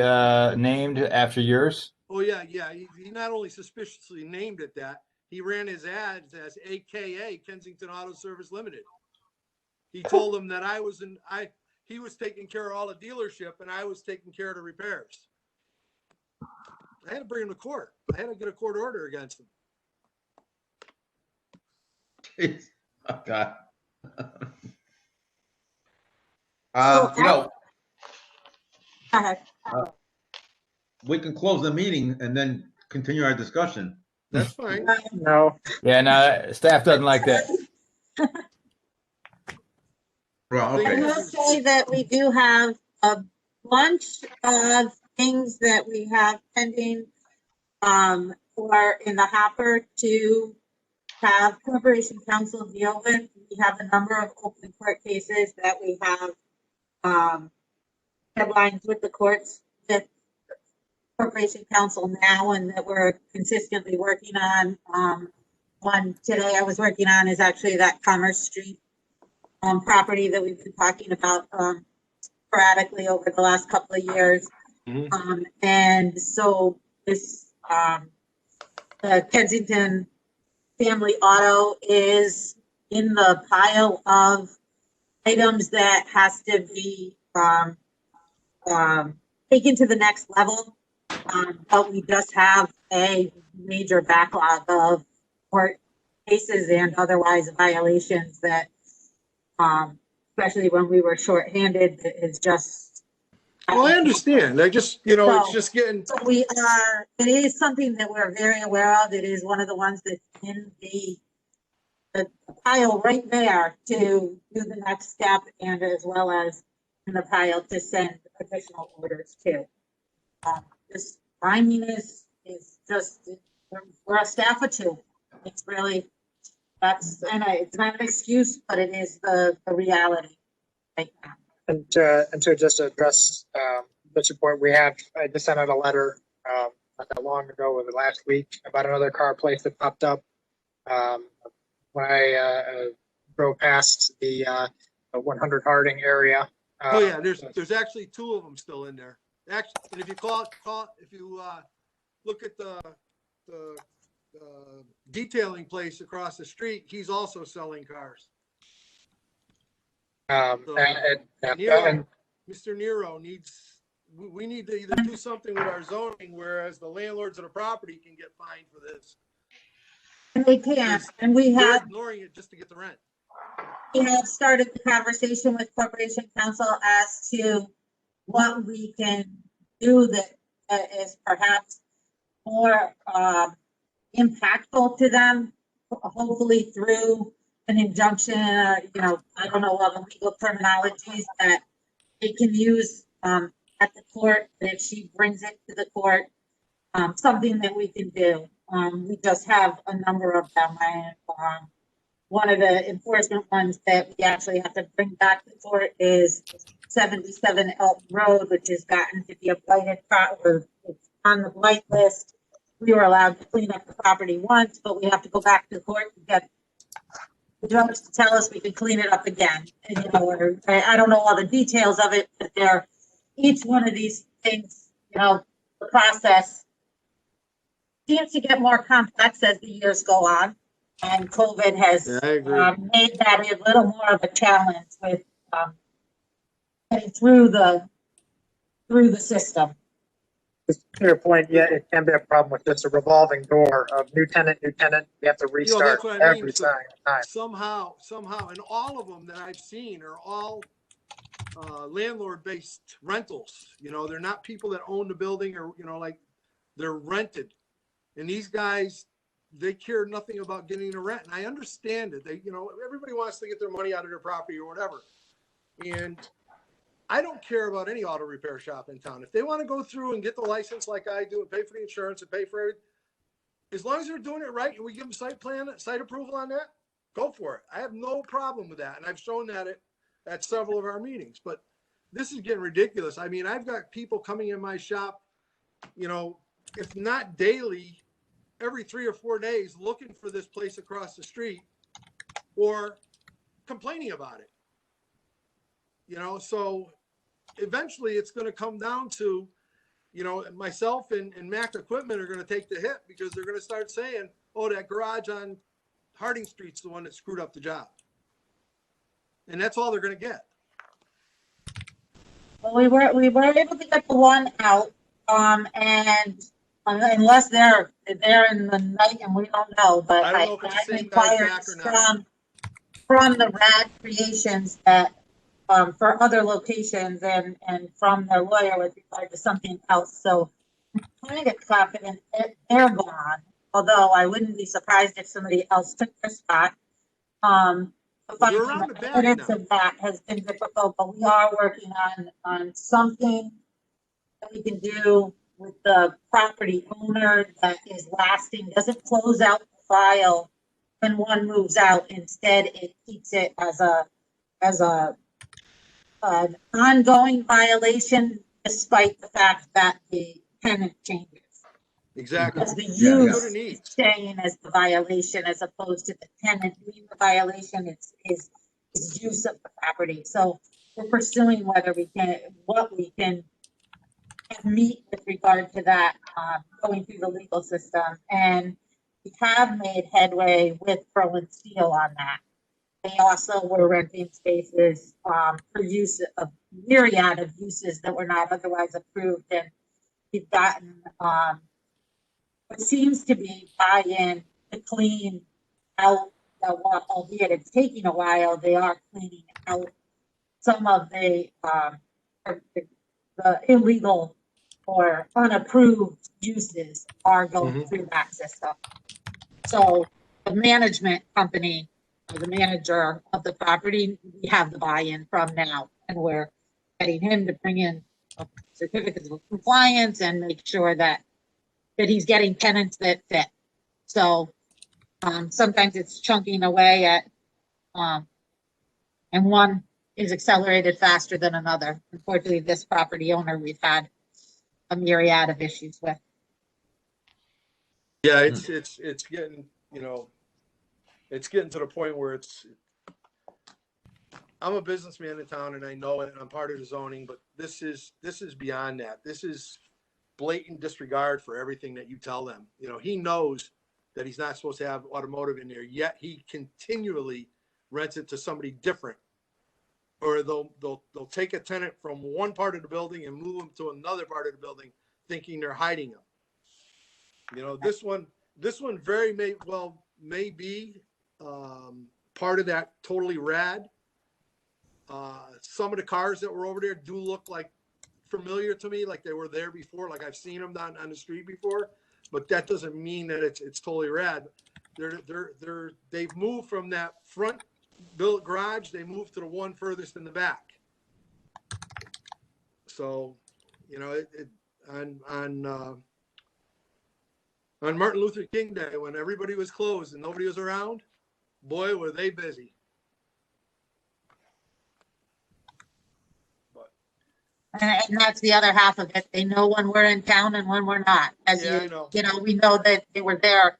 named after yours? Oh, yeah. He not only suspiciously named it that, he ran his ads as AKA Kensington Auto Service Limited. He told them that he was taking care of all the dealership and I was taking care of the repairs. I had to bring him to court. I had to get a court order against him. Jeez. Oh, God. Go ahead. We can close the meeting and then continue our discussion. That's fine. No. Yeah, no, staff doesn't like that. Well, I okay. will say that we do have a bunch of things that we have pending or in the hopper to have Corporation Council deal with. We have a number of open court cases that we have deadlines with the courts with Corporation Council now and that we're consistently working on. One today I was working on is actually that Commerce Street property that we've been talking about sporadically over the last couple of years. And so this, the Kensington Family Auto is in the pile of items that has to be taken to the next level. But we just have a major backlog of court cases and otherwise violations that, especially when we were shorthanded, is just. Well, I understand. I just, it's just getting. So it is something that we're very aware of. It is one of the ones that's in the pile right there to do the next step and as well as in the pile to send additional orders to. This timing is just, we're a staff of 2. It's really, it's not an excuse, but it is the reality right now. And to just address the support we have, I just sent out a letter not that long ago, or the last week, about another car place that popped up when I drove past the 100 Harding area. Oh yeah, there's actually 2 of them still in there. Actually, and if you if you look at the detailing place across the street, he's also selling cars. Mr. Nero we need to either do something with our zoning, whereas the landlords of the property can get fined for this. And they can, and we They're have. ignoring it just to get the rent. We have started the conversation with Corporation Council as to what we can do that is perhaps more impactful to them, hopefully through an injunction, I don't know all the legal terminologies that they can use at the court, that if she brings it to the court, something that we can do. We just have a number of them. one of the enforcement ones that we actually have to bring back to court is 77 Elk Road, which has gotten to be a blighted property. It's on the blight list. We were allowed to clean up the property once, but we have to go back to court to get the judge to tell us we can clean it up again. And, you know, I don't know all the details of it, but each one of these things, you know, the process seems to get more complex as the years go on. And COVID has Yeah, I agree. made that a little more of a challenge with getting through the system. To your point, yeah, it can be a problem with just a revolving door of new tenant. You have to You know, restart that's what I mean. every So time. somehow, and all of them that I've seen are all landlord-based rentals. You know, they're not people that own the building, or, you know, like, they're rented. And these guys, they care nothing about getting a rent. And I understand it. They, you know, everybody wants to get their money out of their property or whatever. And I don't care about any auto repair shop in town. If they want to go through and get the license like I do and pay for the insurance and pay for everything, as long as they're doing it right and we give them site approval on that, go for it. I have no problem with that. And I've shown that at several of our meetings. But this is getting ridiculous. I mean, I've got people coming in my shop, you know, if not daily, every 3 or 4 days, looking for this place across the street or complaining about it. You know, so eventually it's going to come down to, you know, myself and Mac Equipment are going to take the hit, because they're going to start saying, oh, that garage on Harding Street's the one that screwed up the job. And that's all they're going to get. Well, we were able to get the one out, and unless they're in the night and we don't know, but I don't know if it's the same guy back or not. from the Rad Creations that for other locations and from their lawyer with regard to something else. So I'm kind of confident that they're gone, although I wouldn't be surprised if somebody else took their spot. Finding around the the back evidence now. of that has been difficult, but we are working on something that we can do with the property owner that is lasting, doesn't close out the file when one moves out. Instead, it keeps it as an ongoing violation, despite the fact that the tenant changes. Exactly. Because the Yeah, use good and is neat. staying as the violation, as opposed to the tenant doing the violation. It's use of the property. So we're pursuing what we can meet with regard to that, going through the legal system. And we have made headway with Berlin Steel on that. They also were renting spaces for use of myriad of uses that were not otherwise approved. And we've gotten what seems to be buy-in to clean out, albeit it's taking a while, they are cleaning out some of the illegal or unapproved uses are going through that system. So the management company, or the manager of the property, we have the buy-in from now, and we're getting him to bring in certificates of compliance and make sure that he's getting tenants that fit. So sometimes it's chunking away at, and one is accelerated faster than another. Unfortunately, this property owner we've had a myriad of issues with. Yeah, it's getting, you know, it's getting to the point where I'm a businessman in town and I know it, and I'm part of the zoning, but this is beyond that. This is blatant disregard for everything that you tell them. You know, he knows that he's not supposed to have automotive in there, yet he continually rents it to somebody different. Or they'll take a tenant from one part of the building and move them to another part of the building, thinking they're hiding them. You know, this one very may be part of that totally rad. Some of the cars that were over there do look like familiar to me, like they were there before, like I've seen them on the street before, but that doesn't mean that it's totally rad. They've moved from that front built garage, they moved to the one furthest in the back. So, you know, on Martin Luther King Day, when everybody was closed and nobody was around, boy, were they busy. And that's the other half of it. They know when we're in town and when we're not. As Yeah, I you, know. you know, we know that they were there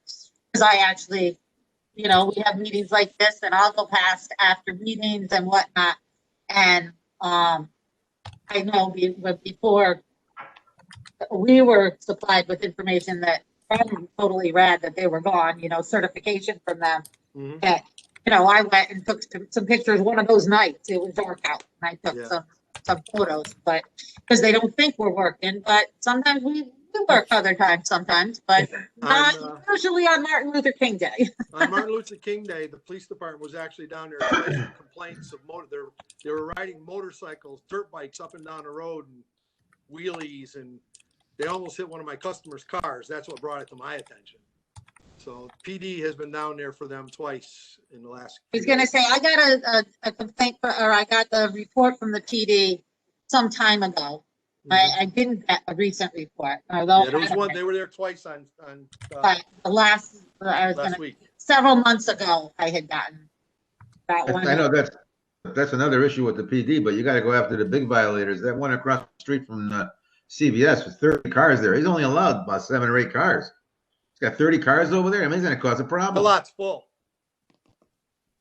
because I actually, you know, we have meetings like this and I'll go past after meetings and whatnot. And I know before we were supplied with information that I'm totally rad that they were gone, you know, certification from them. Mhm. That, you know, I went and took some pictures one of those nights. It was dark out and I took Yeah. some photos, but because they don't think we're working, but sometimes we work other times sometimes, but not usually on Martin Luther King Day. On Martin Luther King Day, the police department was actually down there addressing complaints of they were riding motorcycles, dirt bikes up and down the road and wheelies, and they almost hit one of my customers' cars. That's what brought it to my attention. So PD has been down there for them twice in the last. I was gonna say, I got a complaint or I got the report from the PD some time ago. I didn't get a recent report. Although Yeah, there was one, they were there twice on the last, I was last gonna, week. several months ago, I had gotten that one. I know that's another issue with the PD, but you got to go after the big violators. That one across the street from CVS with 30 cars there. He's only allowed about 7 or 8 cars. He's got 30 cars over there. I mean, he's going to cause a The problem. lot's full.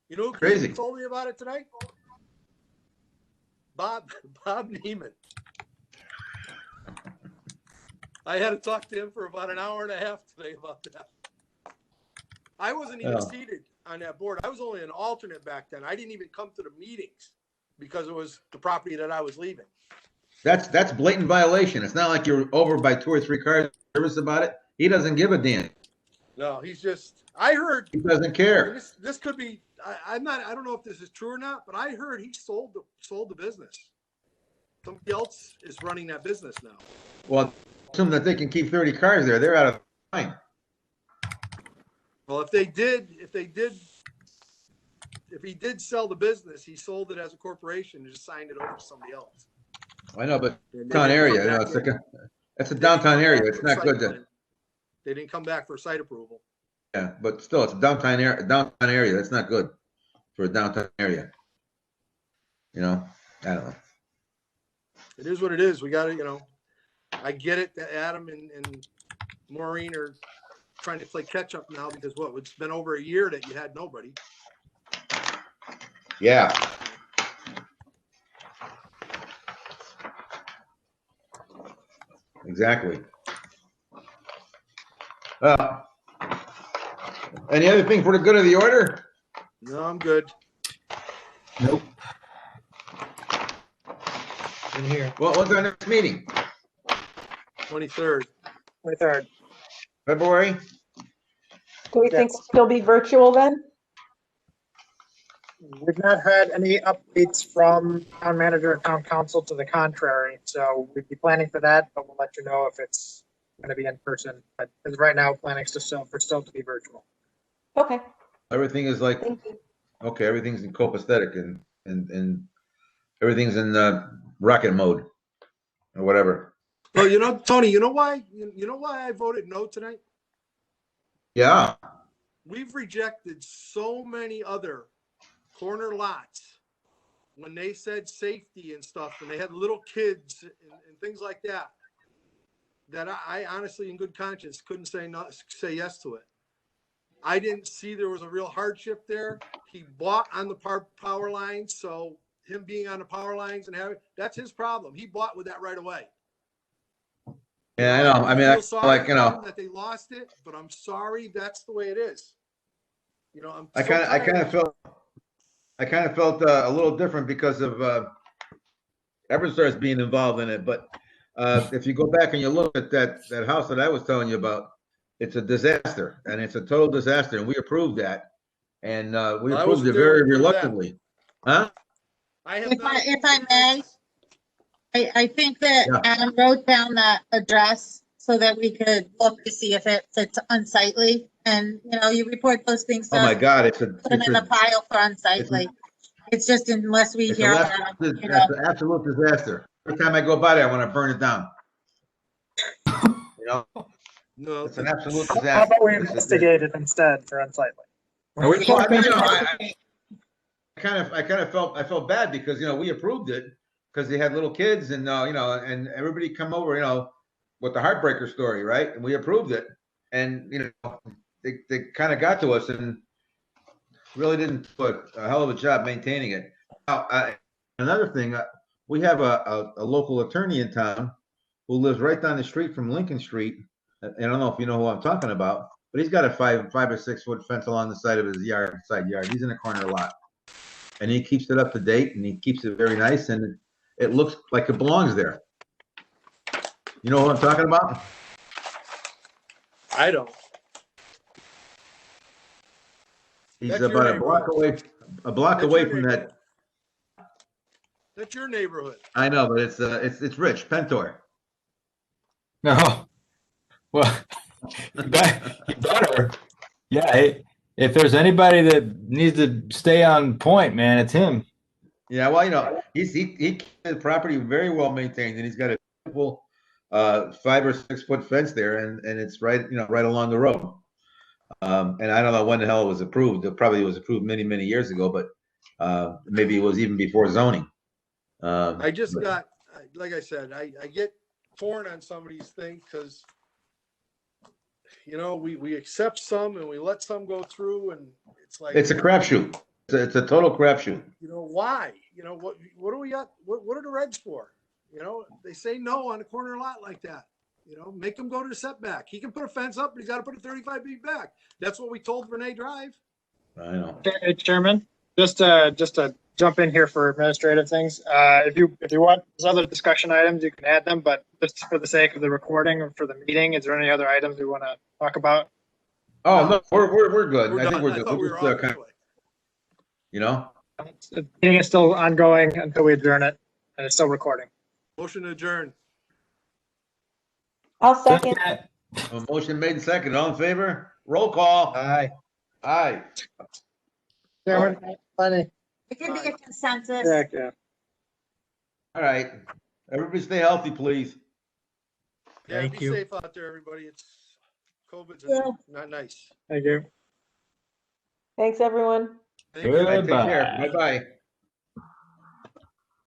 You know who Crazy. told me about it tonight? Bob Neiman. I had to talk to him for about an hour and a half today about that. I wasn't even seated on that board. I was only an alternate back then. I didn't even come to the meetings because it was the property that I was leaving. That's blatant violation. It's not like you're over by 2 or 3 cars nervous about it. He doesn't give a damn. No, he's just, I heard. He doesn't care. This could be, I don't know if this is true or not, but I heard he sold the business. Somebody else is running that business now. Well, assume that they can keep 30 cars there. They're out of line. Well, if he did sell the business, he sold it as a corporation and just signed it over to somebody else. I know, but And they downtown didn't area, come you know, back it's like in. it's a They didn't downtown come area. back It's for not site good to, plan. They didn't come back for site approval. yeah, but still, it's a downtown area. That's not good for a downtown area. You know, I don't know. It is what it is. We got to, you know, I get it that Adam and Maureen are trying to play catch up now because it's been over a year that you had nobody. Yeah. Exactly. Any other thing for the good of the order? No, I'm good. Nope. In here. Well, what's our next meeting? 23rd. 23rd. February? Do we think it'll still be virtual then? We've not had any updates from town manager and town council to the contrary, so we'd be planning for that, but we'll let you know if it's going to be in person. But as right now, planning still to be virtual. Okay, Everything is like, thank you. okay, everything's in copacetic and everything's in rocket mode or whatever. Well, you know, Tony, you know why I voted no tonight? Yeah. We've rejected so many other corner lots when they said safety and stuff, and they had little kids and things like that, that I honestly, in good conscience, couldn't say yes to it. I didn't see there was a real hardship there. He bought on the power lines, so him being on the power lines and that's his problem. He bought with that right away. Yeah, I know. I mean, feel sorry like, you for know, them that they lost it, but I'm sorry that's the way it is. You know, I kind of felt a little different because of Eversource being involved in it. But if you go back and you look at that house that I was telling you about, it's a disaster, and it's a total disaster, and we approved that, and we approved it very reluctantly. Huh? If I may, I think that Adam wrote down that address so that we could look to see if it's unsightly. And, you know, you report those things. Oh my God, put them in the pile for unsightly. It's just unless we hear about them, you know. It's an absolute disaster. Every time I go by there, I want to burn it down. You know? No, it's an absolute How disaster. about we investigate it instead for unsightly? Are we Well, I talking mean, about? I kind of felt bad because, we approved it because they had little kids and, and everybody come over, with the heartbreaker story, right? And we approved it. And, they kind of got to us and really didn't put a hell of a job maintaining it. Now, another thing, we have a local attorney in town who lives right down the street from Lincoln Street. And I don't know if you know who I'm talking about, but he's got a 5 or 6 foot fence along the side of his side yard. He's in a corner lot. And he keeps it up to date and he keeps it very nice and it looks like it belongs there. You know what I'm talking about? I don't. He's That's your about a block away That's away your from neighborhood. that. That's your neighborhood. I know, but it's Rich Pentor. No. Well, you better. Yeah. If there's anybody that needs to stay on point, man, it's him. Yeah, well, he keeps the property very well maintained, and he's got a beautiful 5 or 6 foot fence there, and it's right along the road. And I don't know when the hell it was approved. It probably was approved many years ago, but maybe it was even before zoning. I just got, like I said, I get torn on some of these things because, we accept some and we let some go through and it's like. It's a crapshoot. It's a total crapshoot. Why? What do we got? What are the regs for? They say no on a corner lot like that. Make him go to the setback. He can put a fence up, but he's got to put a 35 feet back. That's what we told Renee Drive. I know. Hey, Chairman, just to jump in here for administrative things. If you want those other discussion items, you can add them, but just for the sake of the recording or for the meeting, is there any other items we want to talk about? Oh, no, we're good. We're I think done. we're I good. thought we We'll were just, on this way. The meeting is still ongoing until we adjourn it, and it's still recording. Motion to adjourn. I'll second. A motion made and second. All in favor? Roll call. Aye. Aye. Chairman, Lenny. It could be a consensus. Yeah. All right. Everybody stay healthy, please. Yeah, Thank be you. safe out there, everybody. COVID's Yeah. not nice. Thank you. Thanks, everyone. Thank you. All right, take Goodbye. care. Bye-bye.